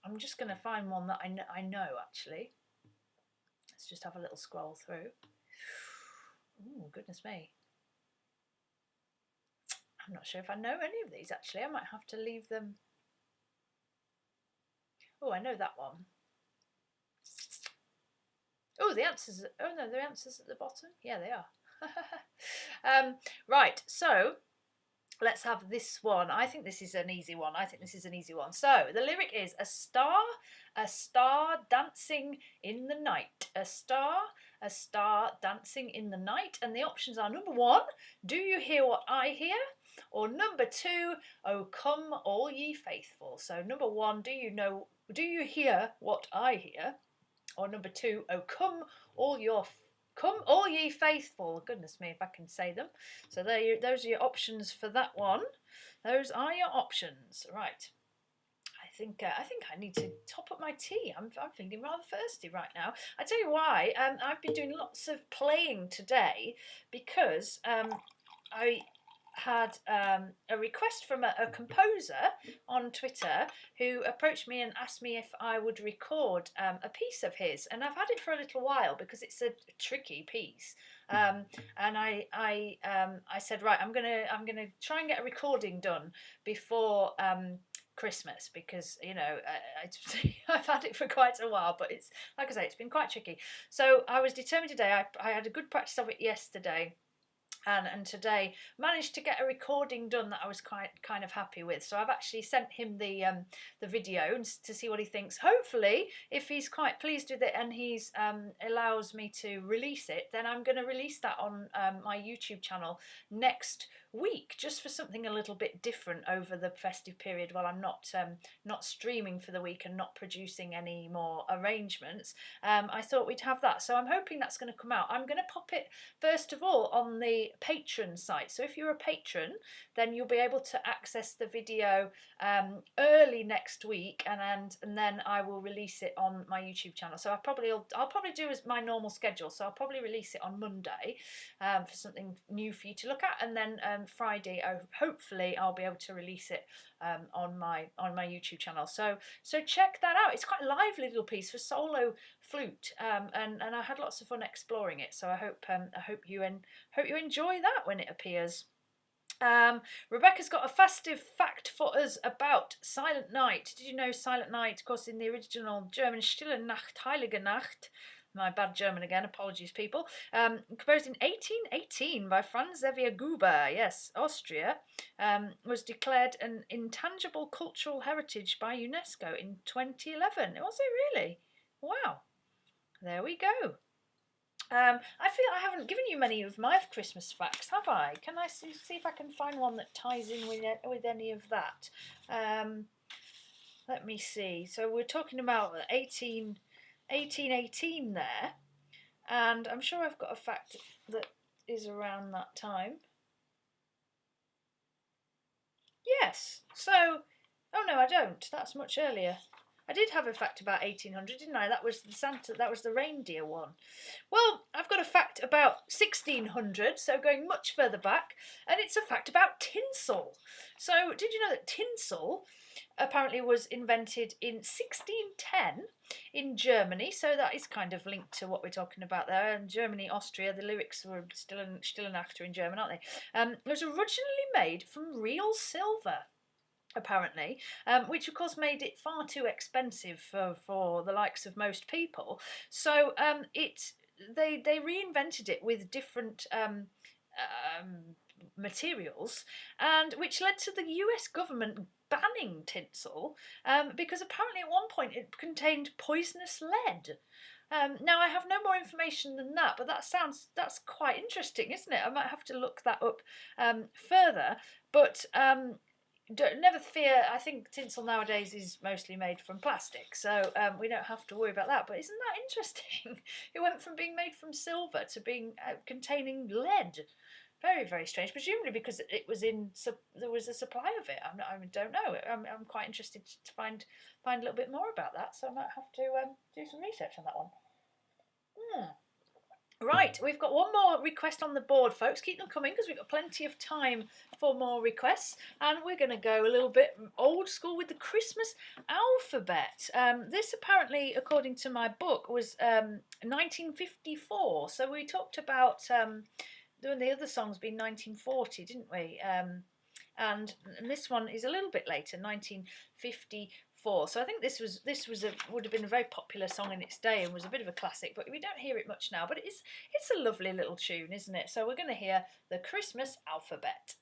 I'm just going to find one that I know actually. Let's just have a little scroll through. Oh, goodness me. I'm not sure if I know any of these actually. I might have to leave them. Oh, I know that one. Oh, the answers. Oh no, the answers at the bottom. Yeah, they are. Right, so let's have this one. I think this is an easy one. So the lyric is a star dancing in the night. A star dancing in the night. And the options are number 1, do you hear what I hear? Or number 2, oh come all ye faithful. So number 1, do you hear what I hear? Or number 2, oh come all ye faithful. Goodness me, if I can say them. So those are your options for that one. Those are your options. Right. I think I need to top up my tea. I'm feeling rather thirsty right now. I tell you why. I've been doing lots of playing today because I had a request from a composer on Twitter who approached me and asked me if I would record a piece of his, and I've had it for a little while because it's a tricky piece. And I said, right, I'm gonna try and get a recording done before Christmas, because I've had it for quite a while, but it's, like I say, it's been quite tricky. So I was determined today. I had a good practice of it yesterday. And today managed to get a recording done that I was kind of happy with. So I've actually sent him the video to see what he thinks. Hopefully, if he's quite pleased with it and he's allows me to release it, then I'm going to release that on my YouTube channel next week, just for something a little bit different over the festive period while I'm not streaming for the week and not producing any more arrangements. I thought we'd have that, so I'm hoping that's going to come out. I'm going to pop it first of all on the patron site, so if you're a patron then you'll be able to access the video early next week, and then I will release it on my YouTube channel. So I'll probably do as my normal schedule, so I'll probably release it on Monday for something new for you to look at, and then Friday hopefully I'll be able to release it on my YouTube channel. So check that out. It's quite a lively little piece for solo flute, and I had lots of fun exploring it. So I hope you enjoy that when it appears. Rebecca's got a festive fact for us about Silent Night. Did you know Silent Night, of course, in the original German Stille Nacht, Heilige Nacht, my bad German again, apologies people, composed in 1818 by Franz Xaver Gruber, yes, Austria, was declared an intangible cultural heritage by UNESCO in 2011. Was it really? Wow, there we go. I feel I haven't given you many of my Christmas facts, have I? Can I see if I can find one that ties in with any of that? Let me see. So we're talking about 1818 there, and I'm sure I've got a fact that is around that time. Yes. So, oh no, I don't. That's much earlier. I did have a fact about 1800, didn't I? That was the Santa. That was the reindeer one. Well, I've got a fact about 1600, so going much further back, and it's a fact about tinsel. So, did you know that tinsel apparently was invented in 1610 in Germany? So that is kind of linked to what we're talking about there. And Germany, Austria, the lyrics were still an actor in German, aren't they? It was originally made from real silver, apparently, which of course made it far too expensive for the likes of most people. So they reinvented it with different materials, and which led to the US government banning tinsel because apparently at one point it contained poisonous lead. Now I have no more information than that, but that's quite interesting, isn't it? I might have to look that up further, but never fear, I think tinsel nowadays is mostly made from plastic, so we don't have to worry about that. But isn't that interesting? It went from being made from silver to being containing lead. Very, very strange, presumably because there was a supply of it. I don't know. I'm quite interested to find a little bit more about that, so I might have to do some research on that one. Right, we've got one more request on the board, folks. Keep them coming because we've got plenty of time for more requests. And we're going to go a little bit old school with the Christmas alphabet. This apparently, according to my book, was 1954. So we talked about the other songs being 1940, didn't we? And this one is a little bit later, 1954. So I think this would have been a very popular song in its day and was a bit of a classic, but we don't hear it much now. But it's a lovely little tune, isn't it? So we're going to hear the Christmas alphabet.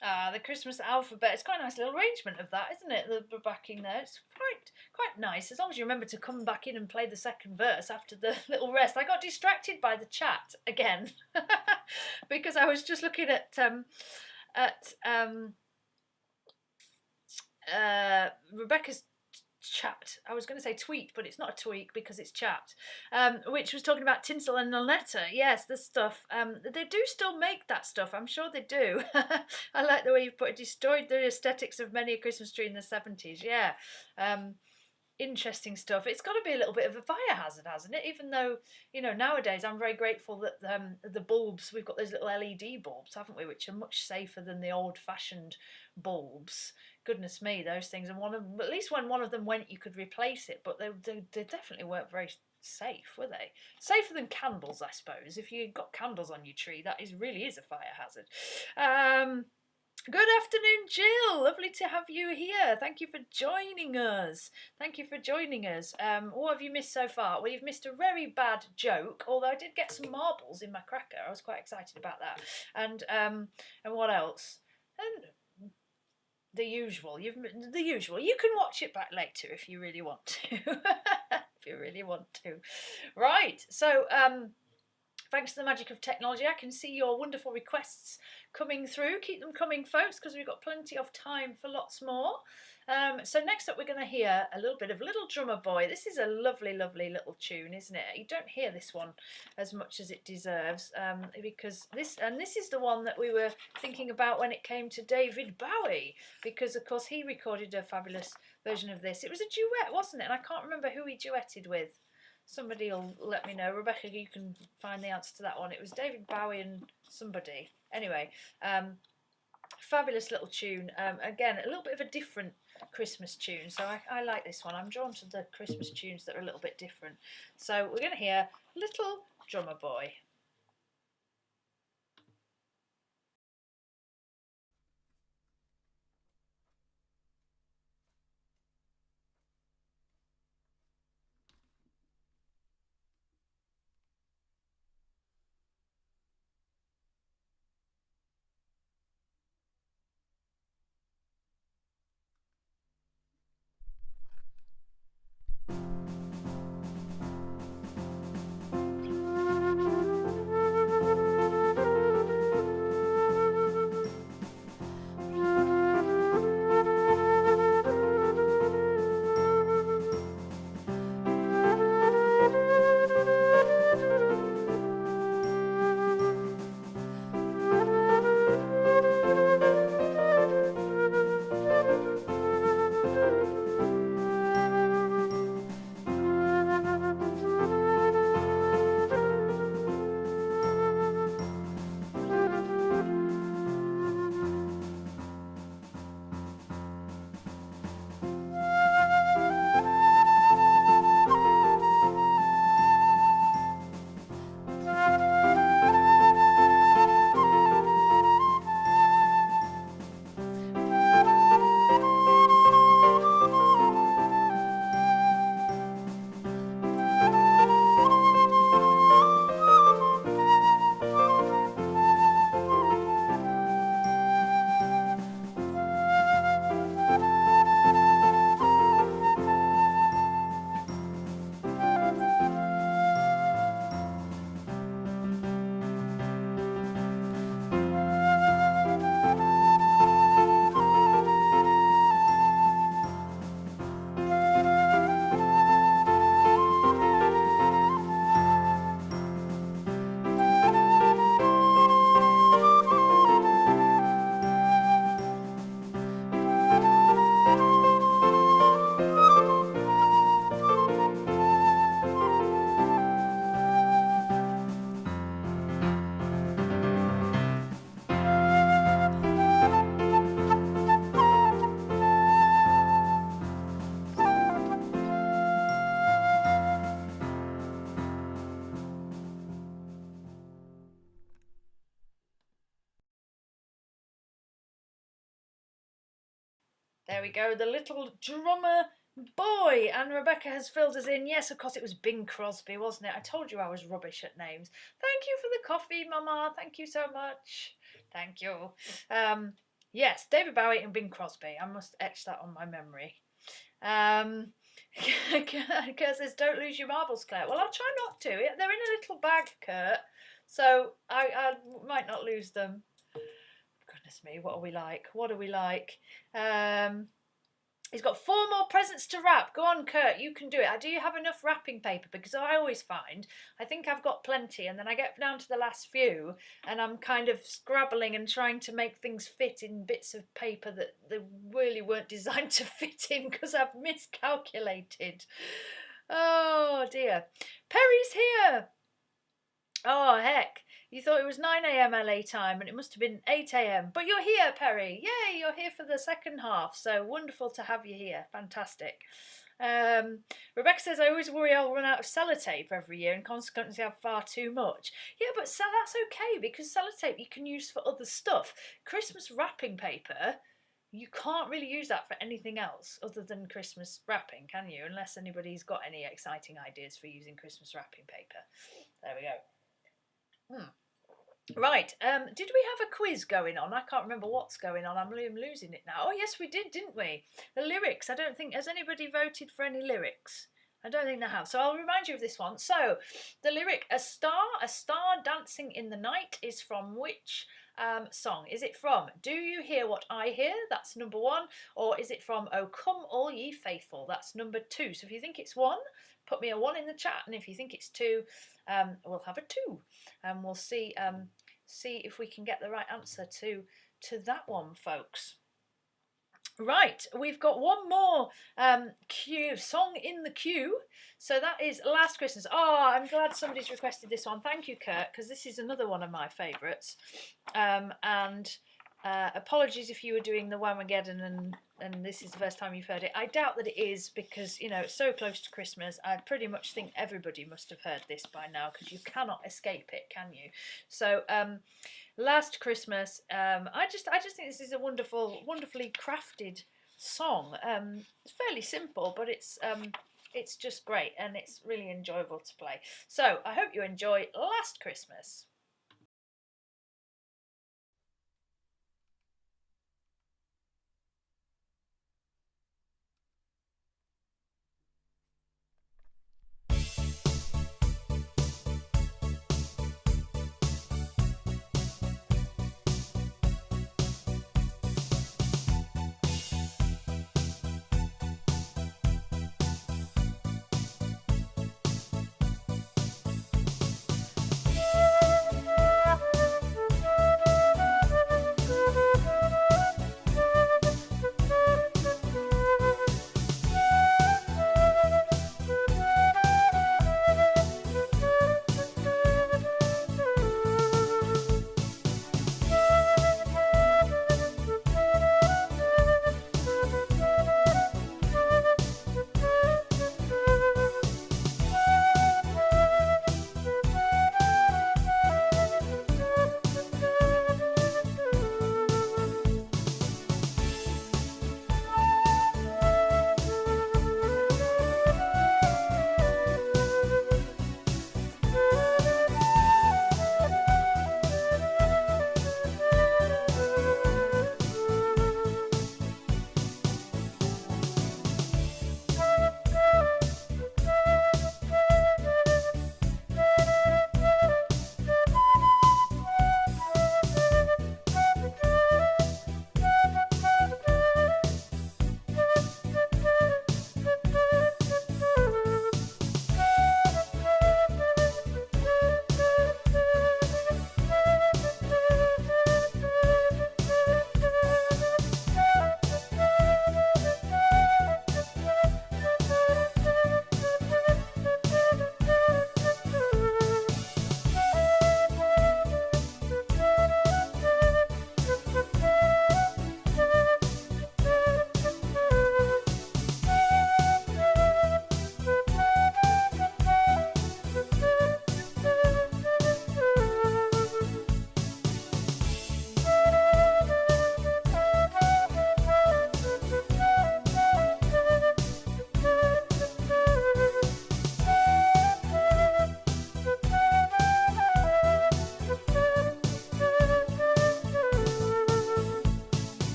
Ah, the Christmas alphabet. It's quite a nice little arrangement of that, isn't it? The backing there. It's quite nice. As long as you remember to come back in and play the second verse after the little rest. I got distracted by the chat again because I was just looking at Rebecca's chat. I was going to say tweet, but it's not a tweet because it's chat. Which was talking about tinsel and Noletta. Yes, the stuff. They do still make that stuff. I'm sure they do. I like the way you put it. Destroyed the aesthetics of many a Christmas tree in the 70s. Yeah. Interesting stuff. It's got to be a little bit of a fire hazard, hasn't it? Even though, you know, nowadays I'm very grateful that the bulbs, we've got those little LED bulbs, haven't we, which are much safer than the old-fashioned bulbs. Goodness me, those things. And at least when one of them went, you could replace it, but they definitely weren't very safe, were they? Safer than candles, I suppose. If you've got candles on your tree, that really is a fire hazard. Good afternoon, Jill. Lovely to have you here. Thank you for joining us. Thank you for joining us. What have you missed so far? Well, you've missed a very bad joke, although I did get some marbles in my cracker. I was quite excited about that. And what else? And the usual. The usual. You can watch it back later if you really want to. If you really want to. Right. So thanks to the magic of technology, I can see your wonderful requests coming through. Keep them coming, folks, because we've got plenty of time for lots more. So next up, we're going to hear a little bit of Little Drummer Boy. This is a lovely, lovely little tune, isn't it? You don't hear this one as much as it deserves, because this is the one that we were thinking about when it came to David Bowie, because of course he recorded a fabulous version of this. It was a duet, wasn't it? And I can't remember who he duetted with. Somebody will let me know. Rebecca, you can find the answer to that one. It was David Bowie and somebody. Anyway, fabulous little tune. Again, a little bit of a different Christmas tune. So I like this one. I'm drawn to the Christmas tunes that are a little bit different. So we're going to hear Little Drummer Boy. There we go, the Little Drummer Boy. And Rebecca has filled us in. Yes, of course, it was Bing Crosby, wasn't it? I told you I was rubbish at names. Thank you for the coffee, Mama. Thank you so much. Thank you. Yes, David Bowie and Bing Crosby. I must etch that on my memory. Kurt says, don't lose your marbles, Claire. Well, I'll try not to. They're in a little bag, Kurt, so I might not lose them. Goodness me, what are we like? What are we like? He's got 4 more presents to wrap. Go on, Kurt, you can do it. Do you have enough wrapping paper? Because I always find, I think I've got plenty, and then I get down to the last few, and I'm kind of scrabbling and trying to make things fit in bits of paper that they really weren't designed to fit in because I've miscalculated. Oh, dear. Perry's here. Oh, heck. You thought it was 9 a.m. LA time and it must have been 8 a.m. But you're here, Perry. Yay, you're here for the second half. So wonderful to have you here. Fantastic. Rebecca says, I always worry I'll run out of sellotape every year and consequently have far too much. Yeah, but so that's okay because sellotape you can use for other stuff. Christmas wrapping paper, you can't really use that for anything else other than Christmas wrapping, can you? Unless anybody's got any exciting ideas for using Christmas wrapping paper. There we go. Right, did we have a quiz going on? I can't remember what's going on. I'm losing it now. Oh, yes, we did, didn't we? The lyrics, I don't think... Has anybody voted for any lyrics? I don't think they have. So I'll remind you of this one. So, the lyric, a star dancing in the night is from which song? Is it from Do You Hear What I Hear? That's number 1. Or is it from Oh Come All Ye Faithful? That's number 2. So if you think it's 1... put me a 1 in the chat, and if you think it's 2, we'll have a 2, and we'll see if we can get the right answer to that one, folks. Right, we've got one more song in the queue, so that is Last Christmas. Oh, I'm glad somebody's requested this one. Thank you, Kurt, because this is another one of my favourites. Apologies if you were doing the Whamageddon and this is the first time you've heard it. I doubt that it is because, you know, it's so close to Christmas. I pretty much think everybody must have heard this by now because you cannot escape it, can you? So, Last Christmas, I just think this is a wonderfully crafted song. It's fairly simple, but it's just great and it's really enjoyable to play. So, I hope you enjoy Last Christmas.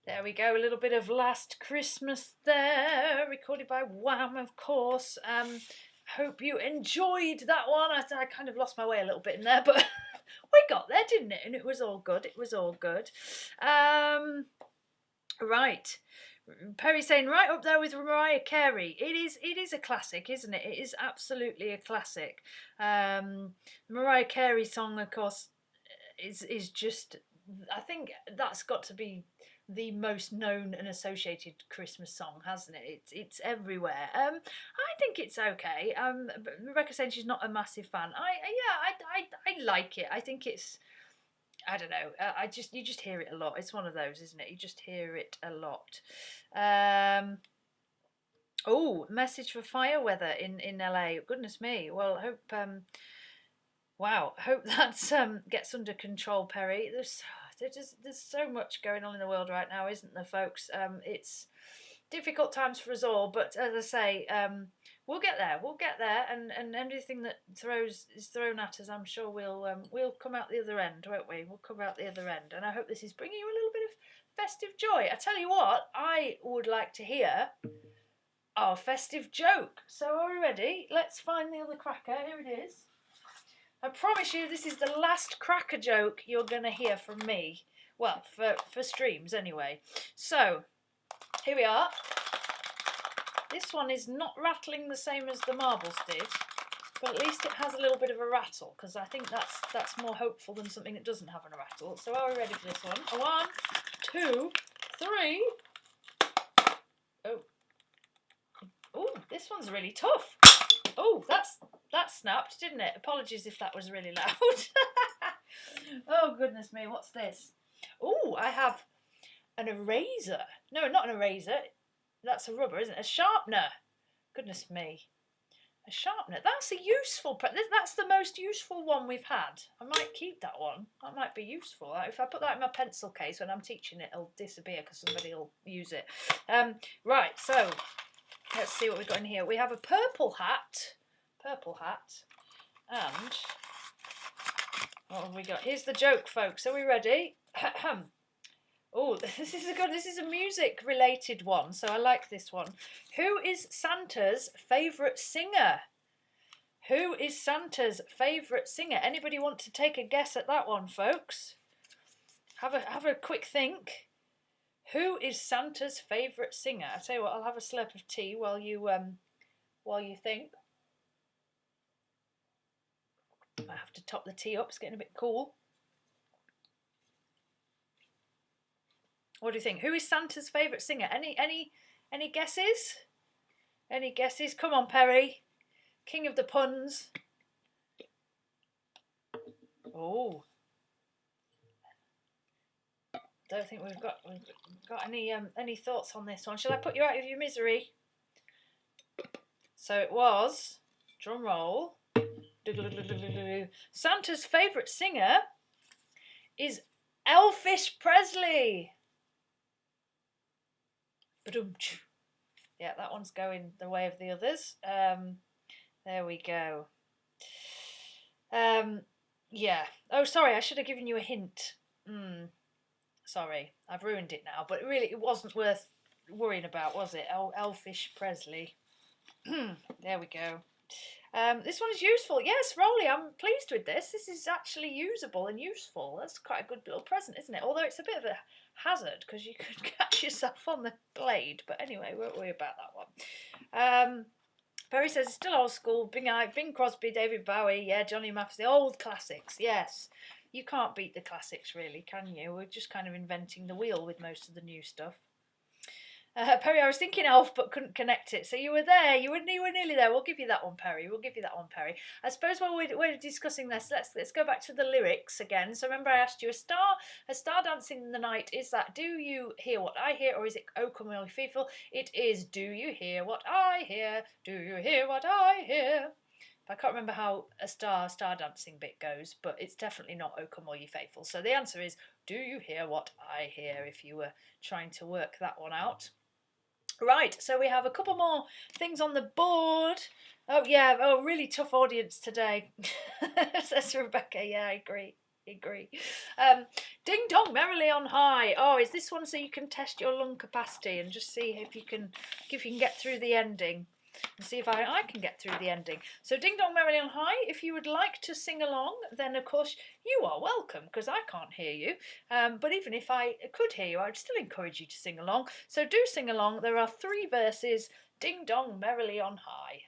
There we go, a little bit of Last Christmas there, recorded by Wham, of course. Hope you enjoyed that one. I kind of lost my way a little bit in there, but we got there, didn't it? And it was all good. It was all good. Right. Perry saying right up there with Mariah Carey. It is a classic, isn't it? It is absolutely a classic. Mariah Carey song, of course, is just, I think that's got to be the most known and associated Christmas song, hasn't it? It's everywhere. I think it's okay. Rebecca saying she's not a massive fan. I like it. I think it's, I don't know. You just hear it a lot. It's one of those, isn't it? You just hear it a lot. Oh, message for fire weather in LA. Goodness me. Well, hope wow, hope that gets under control, Perry. There's so much going on in the world right now, isn't there, folks? It's difficult times for us all, but as I say, we'll get there. We'll get there, and everything that is thrown at us, I'm sure we'll come out the other end, won't we? We'll come out the other end, and I hope this is bringing you a little bit of festive joy. I tell you what, I would like to hear our festive joke. So are we ready? Let's find the other cracker. Here it is. I promise you this is the last cracker joke you're going to hear from me. Well, for streams anyway. So, here we are. This one is not rattling the same as the marbles did, but at least it has a little bit of a rattle, because I think that's more hopeful than something that doesn't have a rattle. So are we ready for this one? 1, 2, 3. Oh, this one's really tough. Oh, that snapped, didn't it? Apologies if that was really loud. Oh, goodness me, what's this? Oh, I have an eraser. No, not an eraser. That's a rubber, isn't it? A sharpener. Goodness me. A sharpener. That's a useful... That's the most useful one we've had. I might keep that one. That might be useful. If I put that in my pencil case when I'm teaching it, it'll disappear because somebody will use it. Right, so... let's see what we've got in here. We have a purple hat, and what have we got? Here's the joke, folks. Are we ready? Oh, this is a music-related one, so I like this one. Who is Santa's favourite singer? Who is Santa's favourite singer? Anybody want to take a guess at that one, folks? Have a quick think. Who is Santa's favourite singer? I tell you what, I'll have a slurp of tea while you think. I have to top the tea up. It's getting a bit cool. What do you think? Who is Santa's favourite singer? Any guesses? Any guesses? Come on, Perry. King of the puns. Oh. Don't think we've got any thoughts on this one. Shall I put you out of your misery? So it was, drum roll, Santa's favourite singer is Elvis Presley. Yeah, that one's going the way of the others. There we go. Yeah. Oh, sorry, I should have given you a hint. Sorry, I've ruined it now, but really it wasn't worth worrying about, was it? Oh, Elvis Presley. There we go. This one is useful. Yes, Rolly, I'm pleased with this. This is actually usable and useful. That's quite a good little present, isn't it? Although it's a bit of a hazard because you could catch yourself on the blade. But anyway, won't worry about that one. Perry says it's still old school. Bing Crosby, David Bowie, yeah, Johnny Mathis, the old classics, yes. You can't beat the classics, really, can you? We're just kind of inventing the wheel with most of the new stuff. Perry, I was thinking Elf, but couldn't connect it. So you were there. You were nearly there. We'll give you that one, Perry. We'll give you that one, Perry. I suppose while we're discussing this, let's go back to the lyrics again. So remember, I asked you, a star dancing in the night. Is that do you hear what I hear, or is it oh come all ye faithful? It is do you hear what I hear? Do you hear what I hear? I can't remember how a star dancing bit goes, but it's definitely not "O Come All Ye Faithful." So the answer is, do you hear what I hear, if you were trying to work that one out. Right, so we have a couple more things on the board. Oh, yeah, really tough audience today, says Rebecca. Yeah, I agree. Agree. Ding dong merrily on high. Oh, is this one so you can test your lung capacity and just see if you can get through the ending? And see if I can get through the ending. So ding dong merrily on high. If you would like to sing along, then of course you are welcome, because I can't hear you. But even if I could hear you, I'd still encourage you to sing along. So do sing along. There are 3 verses. Ding dong merrily on high.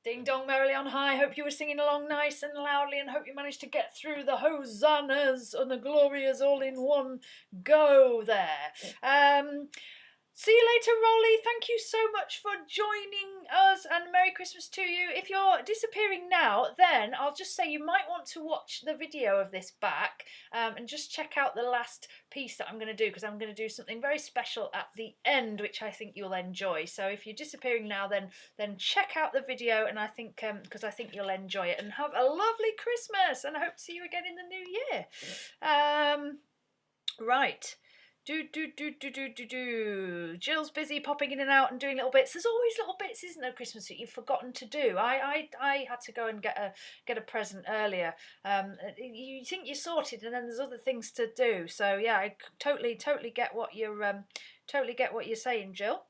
Ding dong merrily on high. Hope you were singing along nice and loudly, and hope you managed to get through the hosannas and the glorias all in one go there. See you later, Rolly. Thank you so much for joining us, and Merry Christmas to you. If you're disappearing now, then I'll just say you might want to watch the video of this back and just check out the last piece that I'm going to do, because I'm going to do something very special at the end, which I think you'll enjoy. So if you're disappearing now, then check out the video, and I think because I think you'll enjoy it. And have a lovely Christmas, and I hope to see you again in the new year. Right. Jill's busy popping in and out and doing little bits. There's always little bits, isn't there, Christmas, that you've forgotten to do. I had to go and get a present earlier. You think you're sorted, and then there's other things to do. So yeah, I totally get what you're saying, Jill.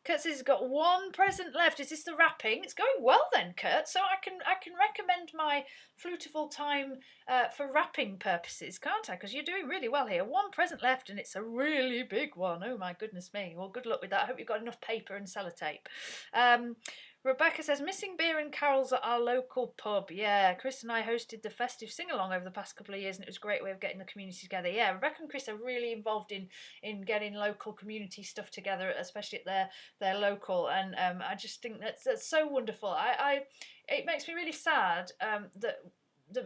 Kurt says he's got 1 present left. Is this the wrapping? It's going well then, Kurt. So I can recommend my Flutifull time for wrapping purposes, can't I? Because you're doing really well here. 1 present left, and it's a really big one. Oh my goodness me. Well, good luck with that. I hope you've got enough paper and sellotape. Rebecca says, missing beer and carols at our local pub. Yeah, Chris and I hosted the festive sing-along over the past couple of years, and it was a great way of getting the community together. Yeah, Rebecca and Chris are really involved in getting local community stuff together, especially at their local, and I just think that's so wonderful. It makes me really sad that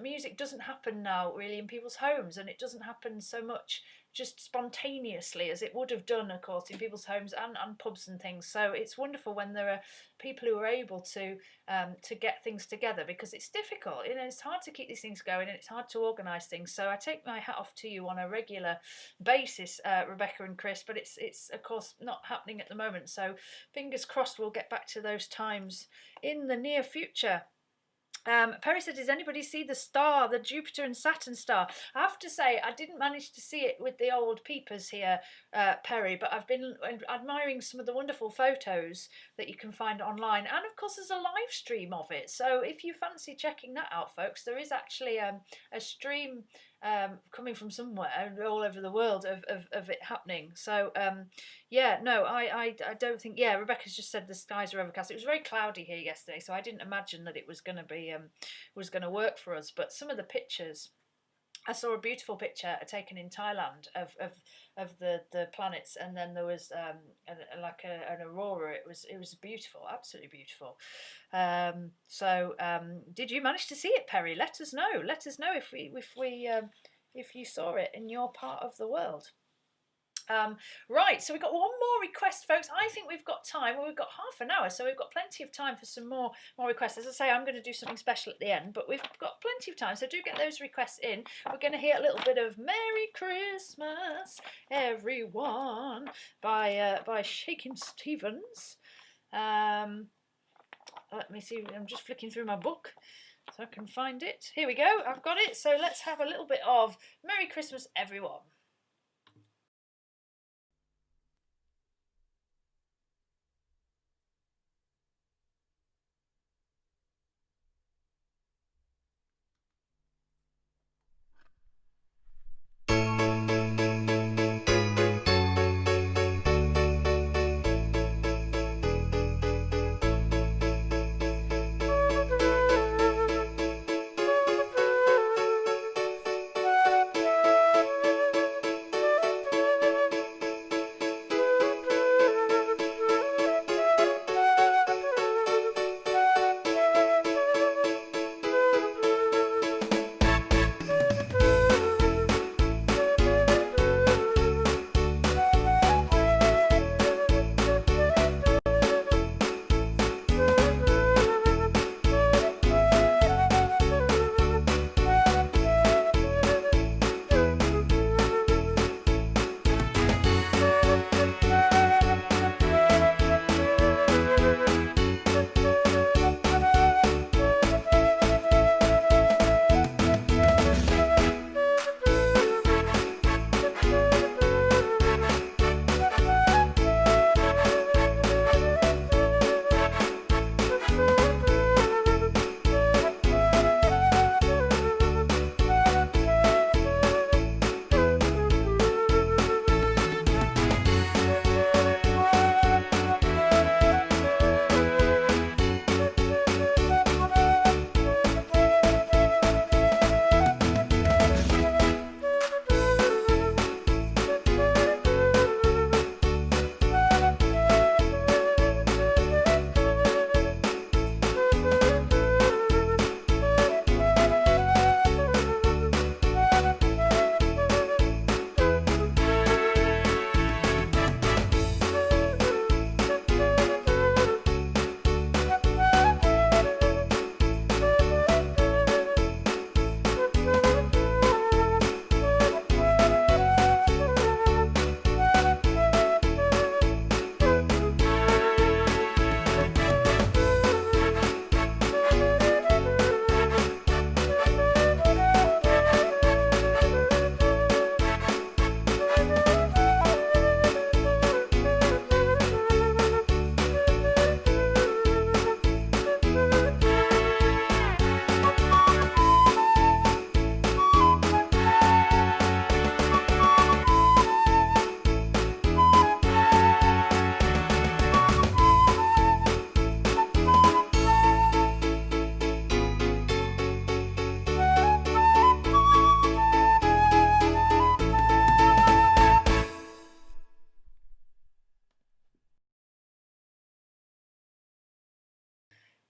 music doesn't happen now really in people's homes, and it doesn't happen so much just spontaneously as it would have done, of course, in people's homes and pubs and things. So it's wonderful when there are people who are able to get things together, because it's difficult. You know, it's hard to keep these things going, and it's hard to organise things. So I take my hat off to you on a regular basis, Rebecca and Chris. But it's of course not happening at the moment. So fingers crossed we'll get back to those times in the near future. Perry said, does anybody see the star, the Jupiter and Saturn star? I have to say, I didn't manage to see it with the old peepers here, Perry, but I've been admiring some of the wonderful photos that you can find online. And of course, there's a live stream of it. So if you fancy checking that out, folks, there is actually a stream coming from somewhere all over the world of it happening. So yeah, no, I don't think. Yeah, Rebecca's just said the skies are overcast. It was very cloudy here yesterday, so I didn't imagine that it was going to be work for us. But some of the pictures. I saw a beautiful picture taken in Thailand of the planets, and then there was an aurora. It was beautiful, absolutely beautiful. Did you manage to see it, Perry? Let us know. Let us know if you saw it in your part of the world. Right, so we've got one more request, folks. I think we've got time. Well, we've got half an hour, so we've got plenty of time for some more requests. As I say, I'm going to do something special at the end, but we've got plenty of time, so do get those requests in. We're going to hear a little bit of Merry Christmas, everyone, by Shakin' Stevens. Let me see, I'm just flicking through my book so I can find it. Here we go, I've got it. So let's have a little bit of Merry Christmas, everyone.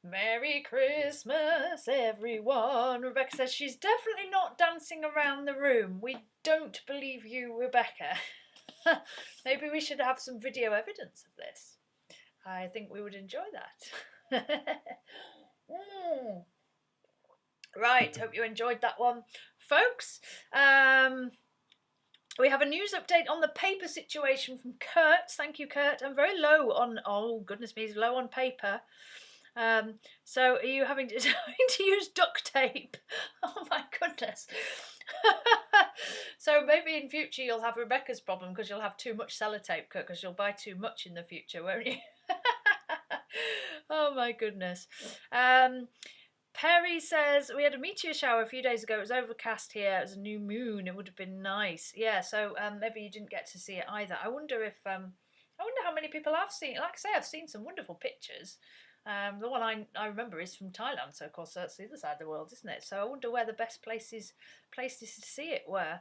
Merry Christmas, everyone. Rebecca says she's definitely not dancing around the room. We don't believe you, Rebecca. Maybe we should have some video evidence of this. I think we would enjoy that. Right, hope you enjoyed that one, folks. We have a news update on the paper situation from Kurt. Thank you, Kurt. I'm very low on, oh goodness me, he's low on paper. So are you having to use duct tape? Oh my goodness. So maybe in future you'll have Rebecca's problem because you'll have too much sellotape, Kurt, because you'll buy too much in the future, won't you? Oh my goodness. Perry says, we had a meteor shower a few days ago. It was overcast here. It was a new moon. It would have been nice. Yeah, so maybe you didn't get to see it either. I wonder if I wonder how many people have seen it. Like I say, I've seen some wonderful pictures. The one I remember is from Thailand, so of course that's the other side of the world, isn't it? So I wonder where the best places to see it were.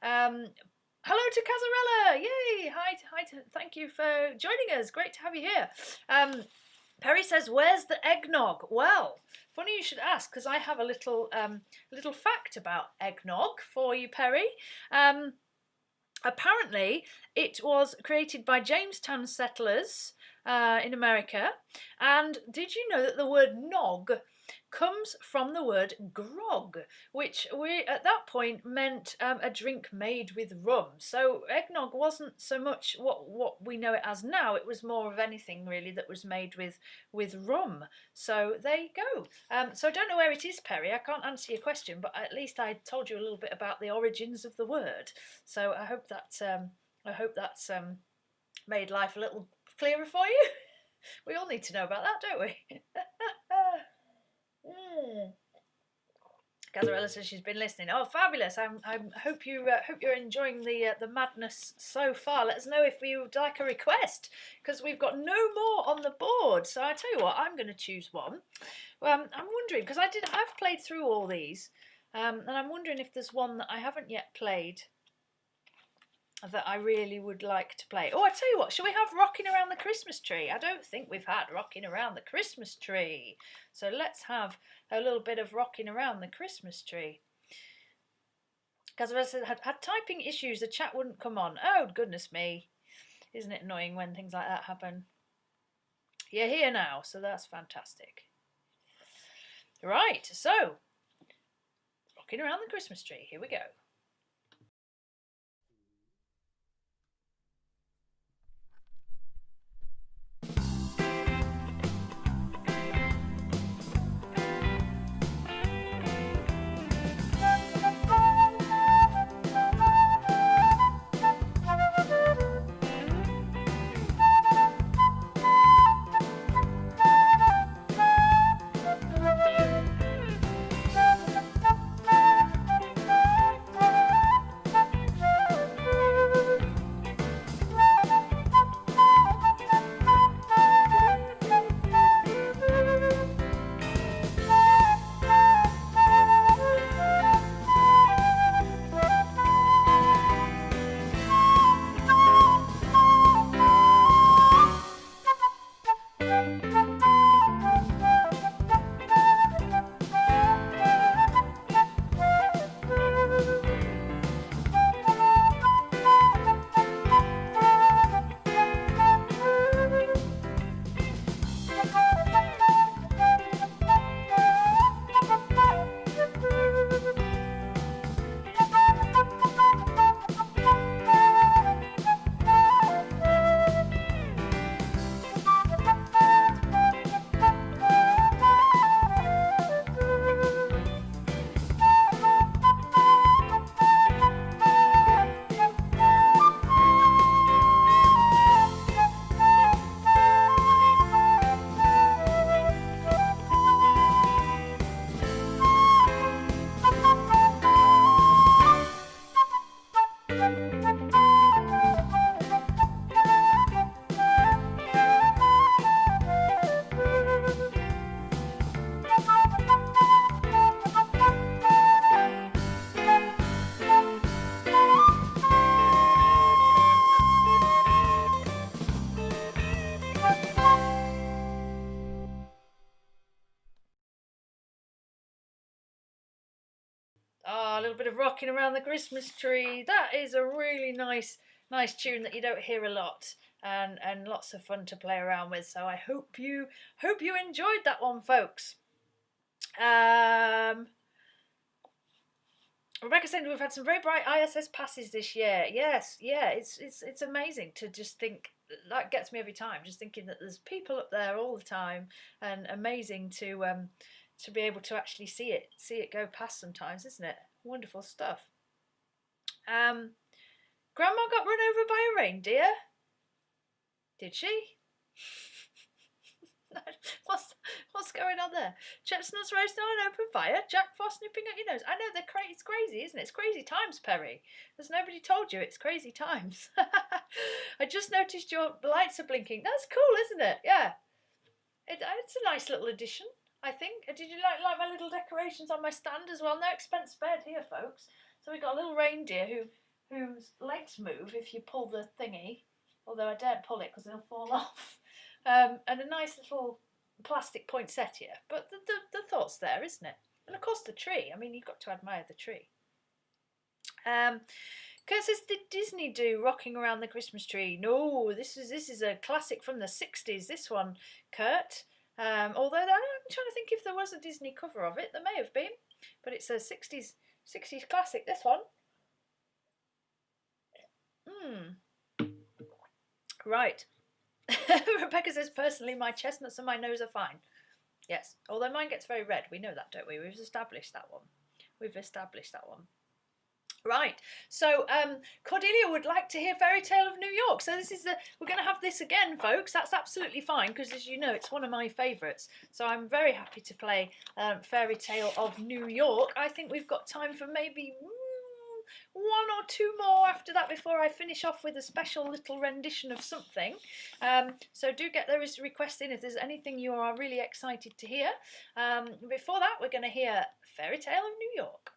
Hello to Casarella! Yay! Hi! Thank you for joining us. Great to have you here. Perry says, "Where's the eggnog?" Well, funny you should ask, because I have a little fact about eggnog for you, Perry. Apparently, it was created by Jamestown settlers in America. And did you know that the word nog comes from the word grog, which at that point meant a drink made with rum. So eggnog wasn't so much what we know it as now. It was more of anything really that was made with rum. So there you go. So I don't know where it is, Perry. I can't answer your question, but at least I told you a little bit about the origins of the word. So I hope that's made life a little clearer for you. We all need to know about that, don't we? Gazarella says she's been listening. Oh, fabulous! I hope you're enjoying the madness so far. Let us know if you'd like a request, because we've got no more on the board. So I tell you what, I'm going to choose one. I'm wondering, because I've played through all these, and I'm wondering if there's one that I haven't yet played that I really would like to play. Oh, I tell you what, shall we have Rocking Around the Christmas Tree? I don't think we've had Rocking Around the Christmas Tree. So let's have a little bit of Rocking Around the Christmas Tree. Because I said, had typing issues, the chat wouldn't come on. Oh, goodness me. Isn't it annoying when things like that happen? You're here now, so that's fantastic. Right, so Rocking Around the Christmas Tree, here we go. Oh, a little bit of Rocking Around the Christmas Tree. That is a really nice tune that you don't hear a lot, and lots of fun to play around with. So I hope you enjoyed that one, folks. Rebecca saying we've had some very bright ISS passes this year. Yes, yeah, it's amazing to just think. That gets me every time, just thinking that there's people up there all the time, and amazing to be able to actually see it go past sometimes, isn't it? Wonderful stuff. Grandma got run over by a reindeer. Did she? What's going on there? Chestnuts roasting on an open fire. Jack Frost nipping at your nose. I know it's crazy, isn't it? It's crazy times, Perry. Has nobody told you it's crazy times? I just noticed your lights are blinking. That's cool, isn't it? Yeah. It's a nice little addition, I think. Did you like my little decorations on my stand as well? No expense spared here, folks. So we've got a little reindeer whose legs move if you pull the thingy. Although I daren't pull it because it'll fall off. And a nice little plastic poinsettia. But the thought's there, isn't it? And of course the tree. I mean, you've got to admire the tree. Kurt says, did Disney do Rocking Around the Christmas Tree? No, this is a classic from the 60s, this one, Kurt. Although I'm trying to think if there was a Disney cover of it. There may have been. But it's a 60s classic, this one. Right. Rebecca says, personally, my chestnuts and my nose are fine. Yes, although mine gets very red. We know that, don't we? We've established that one. Right, so Cordelia would like to hear Fairy Tale of New York. So we're going to have this again, folks. That's absolutely fine because, as you know, it's one of my favourites. So I'm very happy to play Fairy Tale of New York. I think we've got time for maybe one or two more after that before I finish off with a special little rendition of something. So do get those requests in if there's anything you are really excited to hear. Before that, we're going to hear Fairy Tale of New York.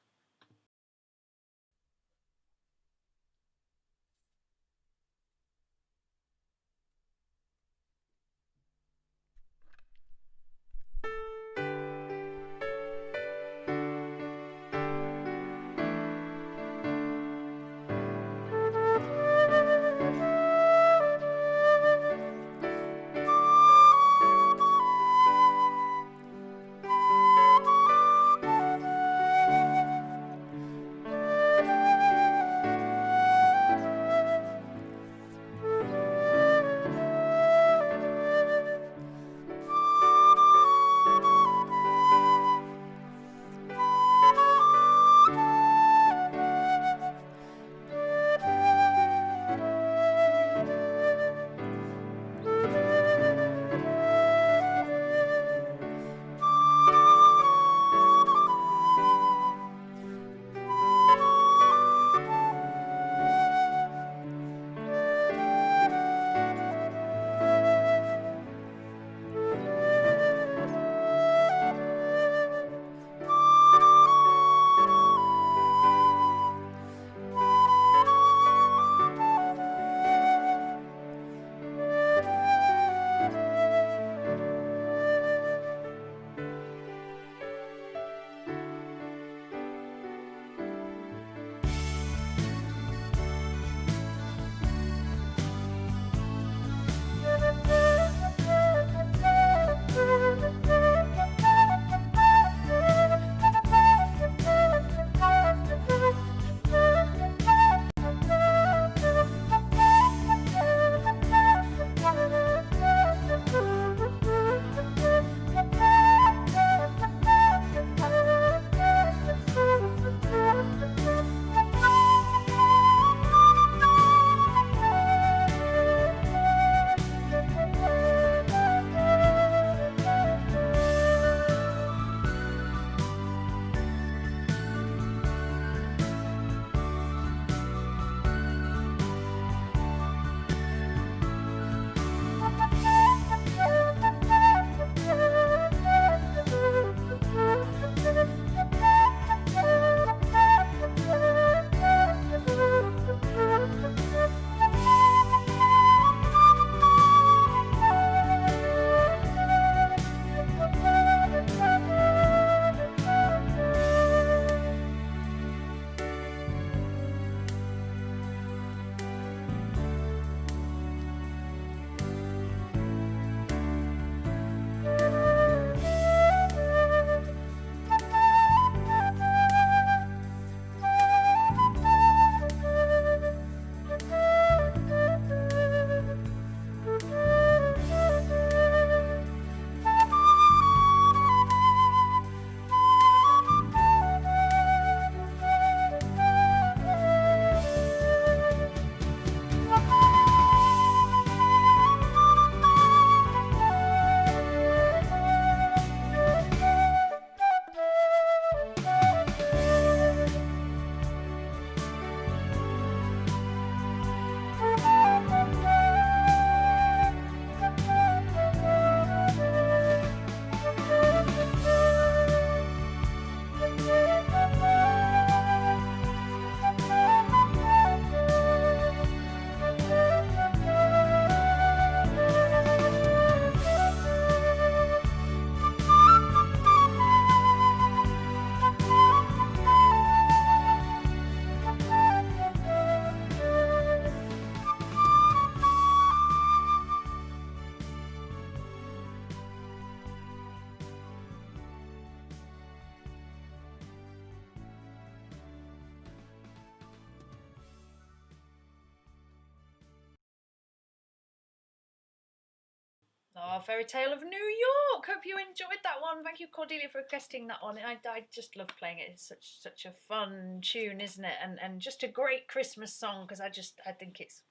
Oh, Fairy Tale of New York. Hope you enjoyed that one. Thank you, Cordelia, for requesting that one. I just love playing it. It's such a fun tune, isn't it? And just a great Christmas song, because I think it's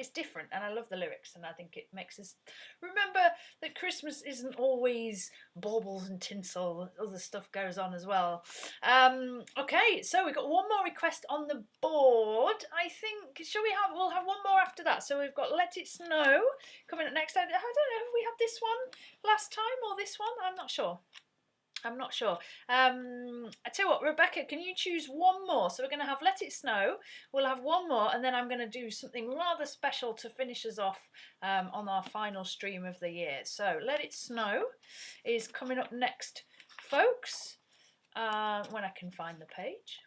different, and I love the lyrics, and I think it makes us remember that Christmas isn't always baubles and tinsel. Other stuff goes on as well. Okay, so we've got one more request on the board. I think, we'll have one more after that. So we've got Let It Snow coming up next. I don't know, have we had this one last time or this one? I'm not sure. I tell you what, Rebecca, can you choose one more? So we're going to have Let It Snow, we'll have one more, and then I'm going to do something rather special to finish us off on our final stream of the year. So Let It Snow is coming up next, folks, when I can find the page.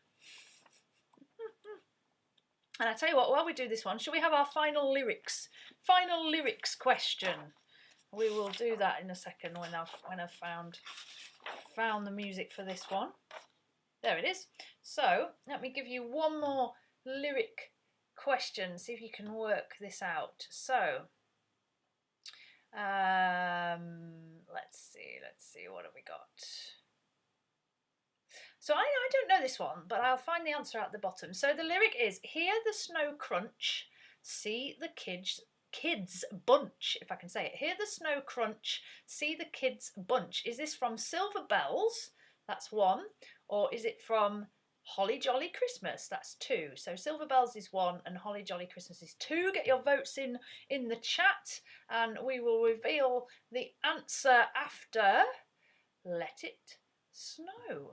And I tell you what, while we do this one, shall we have our final lyrics question? We will do that in a second when I've found the music for this one. There it is. So let me give you one more lyric question, see if you can work this out. So let's see, what have we got? So I don't know this one, but I'll find the answer at the bottom. So the lyric is, hear the snow crunch, see the kids bunch, if I can say it. Hear the snow crunch, see the kids bunch. Is this from Silver Bells? That's one. Or is it from Holly Jolly Christmas? That's two. So Silver Bells is one and Holly Jolly Christmas is two. Get your votes in the chat, and we will reveal the answer after Let It Snow.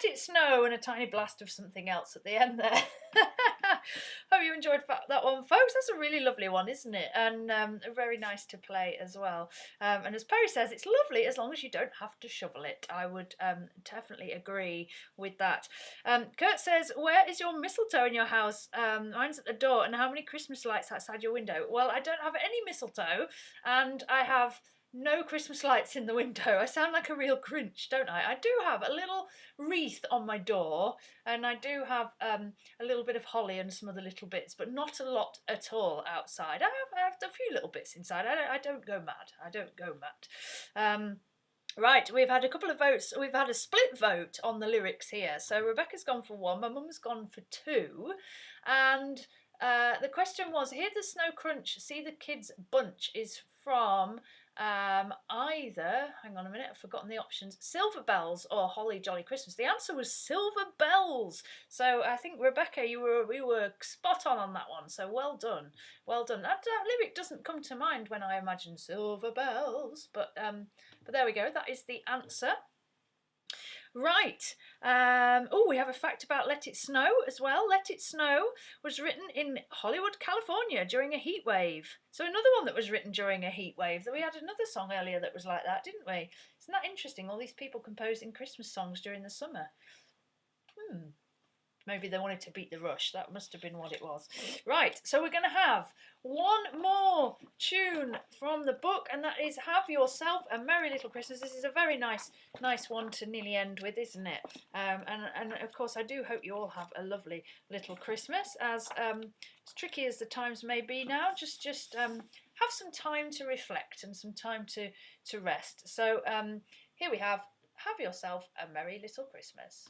Let It Snow and a tiny blast of something else at the end there. Hope you enjoyed that one, folks. That's a really lovely one, isn't it? And very nice to play as well. And as Perry says, it's lovely as long as you don't have to shovel it. I would definitely agree with that. Kurt says, where is your mistletoe in your house? Mine's at the door. And how many Christmas lights outside your window? Well, I don't have any mistletoe, and I have no Christmas lights in the window. I sound like a real Grinch, don't I? I do have a little wreath on my door, and I do have a little bit of holly and some other little bits, but not a lot at all outside. I have a few little bits inside. I don't go mad. I don't go mad. Right, we've had a couple of votes. We've had a split vote on the lyrics here. So Rebecca's gone for 1, my mum's gone for 2, and the question was, hear the snow crunch, see the kids bunch is from either, hang on a minute, I've forgotten the options, Silver Bells or Holly Jolly Christmas. The answer was Silver Bells. So I think, Rebecca, we were spot on that one. So well done, well done. That lyric doesn't come to mind when I imagine Silver Bells, but there we go. That is the answer. Right. Oh, we have a fact about Let It Snow as well. Let It Snow was written in Hollywood, California during a heat wave. So another one that was written during a heat wave. We had another song earlier that was like that, didn't we? Isn't that interesting? All these people composing Christmas songs during the summer. Maybe they wanted to beat the rush. That must have been what it was. Right, so we're going to have one more tune from the book, and that is Have Yourself a Merry Little Christmas. This is a very nice one to nearly end with, isn't it? And of course, I do hope you all have a lovely little Christmas. As tricky as the times may be now, just have some time to reflect and some time to rest. So here we have Yourself a Merry Little Christmas.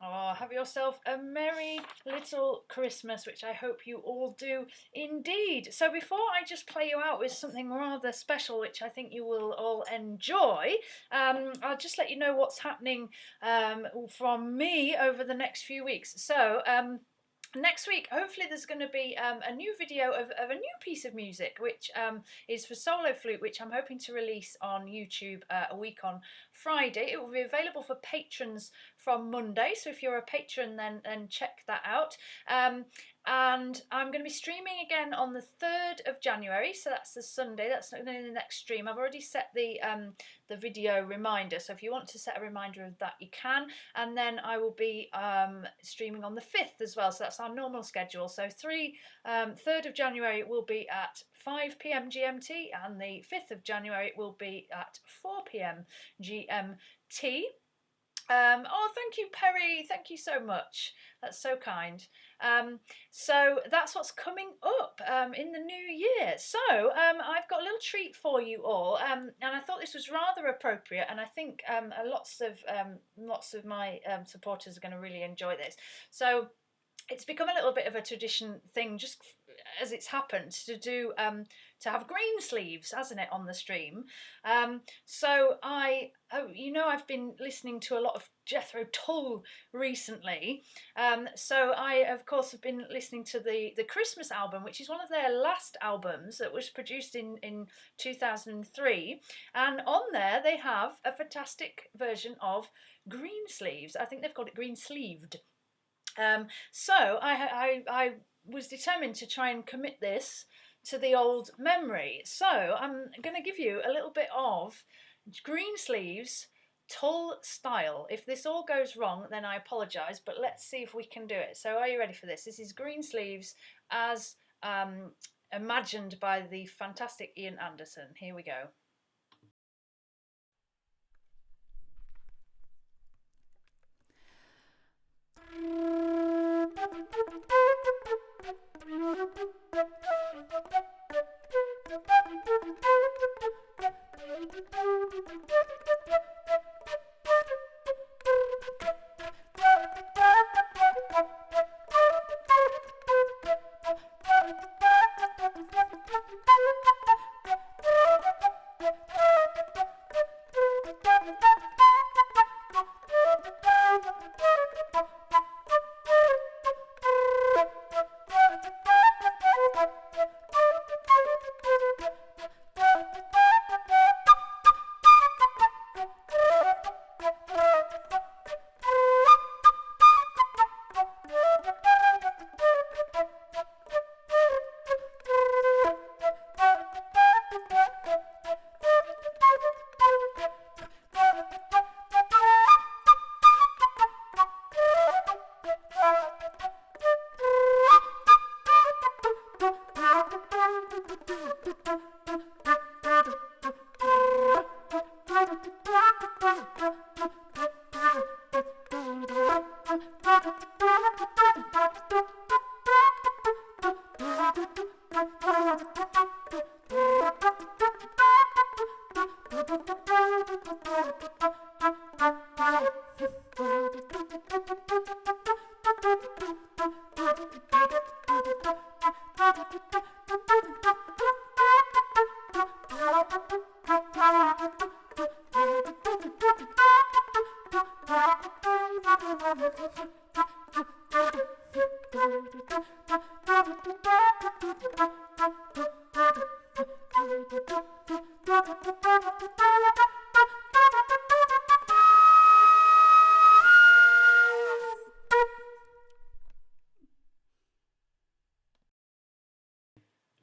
Oh, have yourself a merry little Christmas, which I hope you all do indeed. So before I just play you out with something rather special, which I think you will all enjoy, I'll just let you know what's happening from me over the next few weeks. So next week, hopefully there's going to be a new video of a new piece of music, which is for solo flute, which I'm hoping to release on YouTube a week on Friday. It will be available for patrons from Monday, so if you're a patron, then check that out. And I'm going to be streaming again on the 3rd of January, so that's the Sunday. That's not in the next stream. I've already set the video reminder, so if you want to set a reminder of that, you can. And then I will be streaming on the 5th as well, so that's our normal schedule. So 3rd of January will be at 5 p.m. GMT, and the 5th of January will be at 4 p.m. GMT. Oh, thank you, Perry. Thank you so much. That's so kind. So that's what's coming up in the new year. So I've got a little treat for you all, and I thought this was rather appropriate, and I think lots of my supporters are going to really enjoy this. So it's become a little bit of a tradition thing, just as it's happened, to do to have green sleeves, hasn't it, on the stream? So I've been listening to a lot of Jethro Tull recently. So I, of course, have been listening to the Christmas album, which is one of their last albums that was produced in 2003. And on there they have a fantastic version of Green Sleeves. I think they've called it Green Sleeved. So I was determined to try and commit this to the old memory. So I'm going to give you a little bit of Green Sleeves Tull style. If this all goes wrong, then I apologise, but let's see if we can do it. So are you ready for this? This is Green Sleeves as imagined by the fantastic Ian Anderson. Here we go.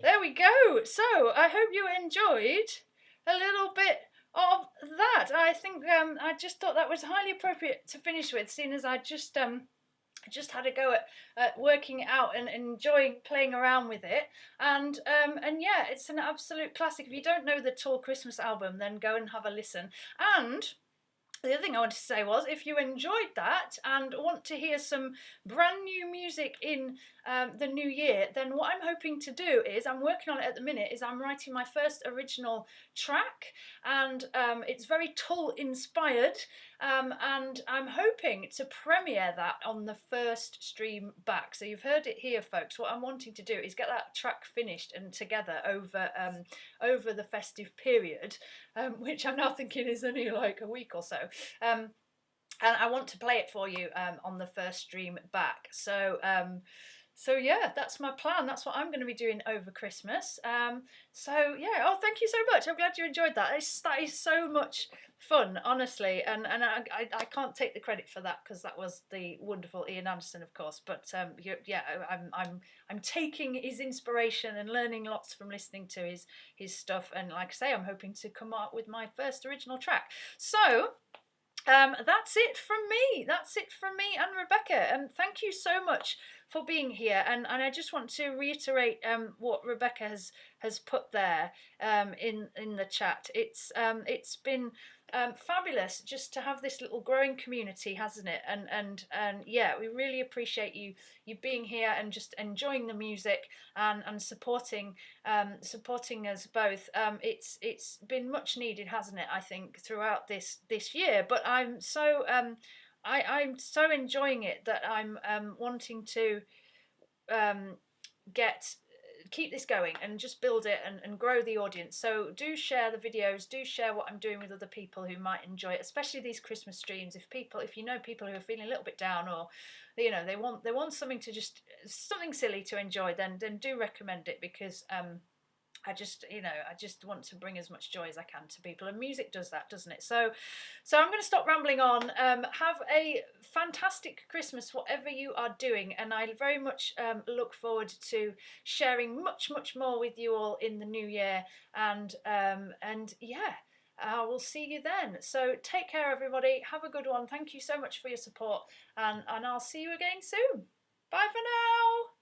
There we go. So I hope you enjoyed a little bit of that. I think I just thought that was highly appropriate to finish with, seeing as I just had a go at working it out and enjoying playing around with it. And yeah, it's an absolute classic. If you don't know the Tull Christmas album, then go and have a listen. And the other thing I wanted to say was, if you enjoyed that and want to hear some brand new music in the new year, then what I'm hoping to do is, I'm working on it at the minute, is I'm writing my first original track, and it's very Tull inspired, and I'm hoping to premiere that on the first stream back. So you've heard it here, folks. What I'm wanting to do is get that track finished and together over the festive period, which I'm now thinking is only like a week or so. And I want to play it for you on the first stream back. So yeah, that's my plan. That's what I'm going to be doing over Christmas. So yeah, oh, thank you so much. I'm glad you enjoyed that. That is so much fun, honestly, and I can't take the credit for that, because that was the wonderful Ian Anderson, of course. But yeah, I'm taking his inspiration and learning lots from listening to his stuff. And like I say, I'm hoping to come up with my first original track. So. That's it from me. That's it from me and Rebecca. And thank you so much for being here. And I just want to reiterate what Rebecca has put there in the chat. It's been fabulous just to have this little growing community, hasn't it? And yeah, we really appreciate you being here and just enjoying the music and supporting us both. It's been much needed, hasn't it? I think throughout this year. But I'm so I'm so enjoying it that I'm wanting to keep this going and just build it and grow the audience. So do share the videos, do share what I'm doing with other people who might enjoy it, especially these Christmas streams. If you know people who are feeling a little bit down, or they want something to something silly to enjoy, then do recommend it, because I just want to bring as much joy as I can to people, and music does that, doesn't it? So I'm going to stop rambling on. Have a fantastic Christmas, whatever you are doing, and I very much look forward to sharing much more with you all in the new year. And yeah, I will see you then. So take care, everybody. Have a good one. Thank you so much for your support, and I'll see you again soon. Bye for now.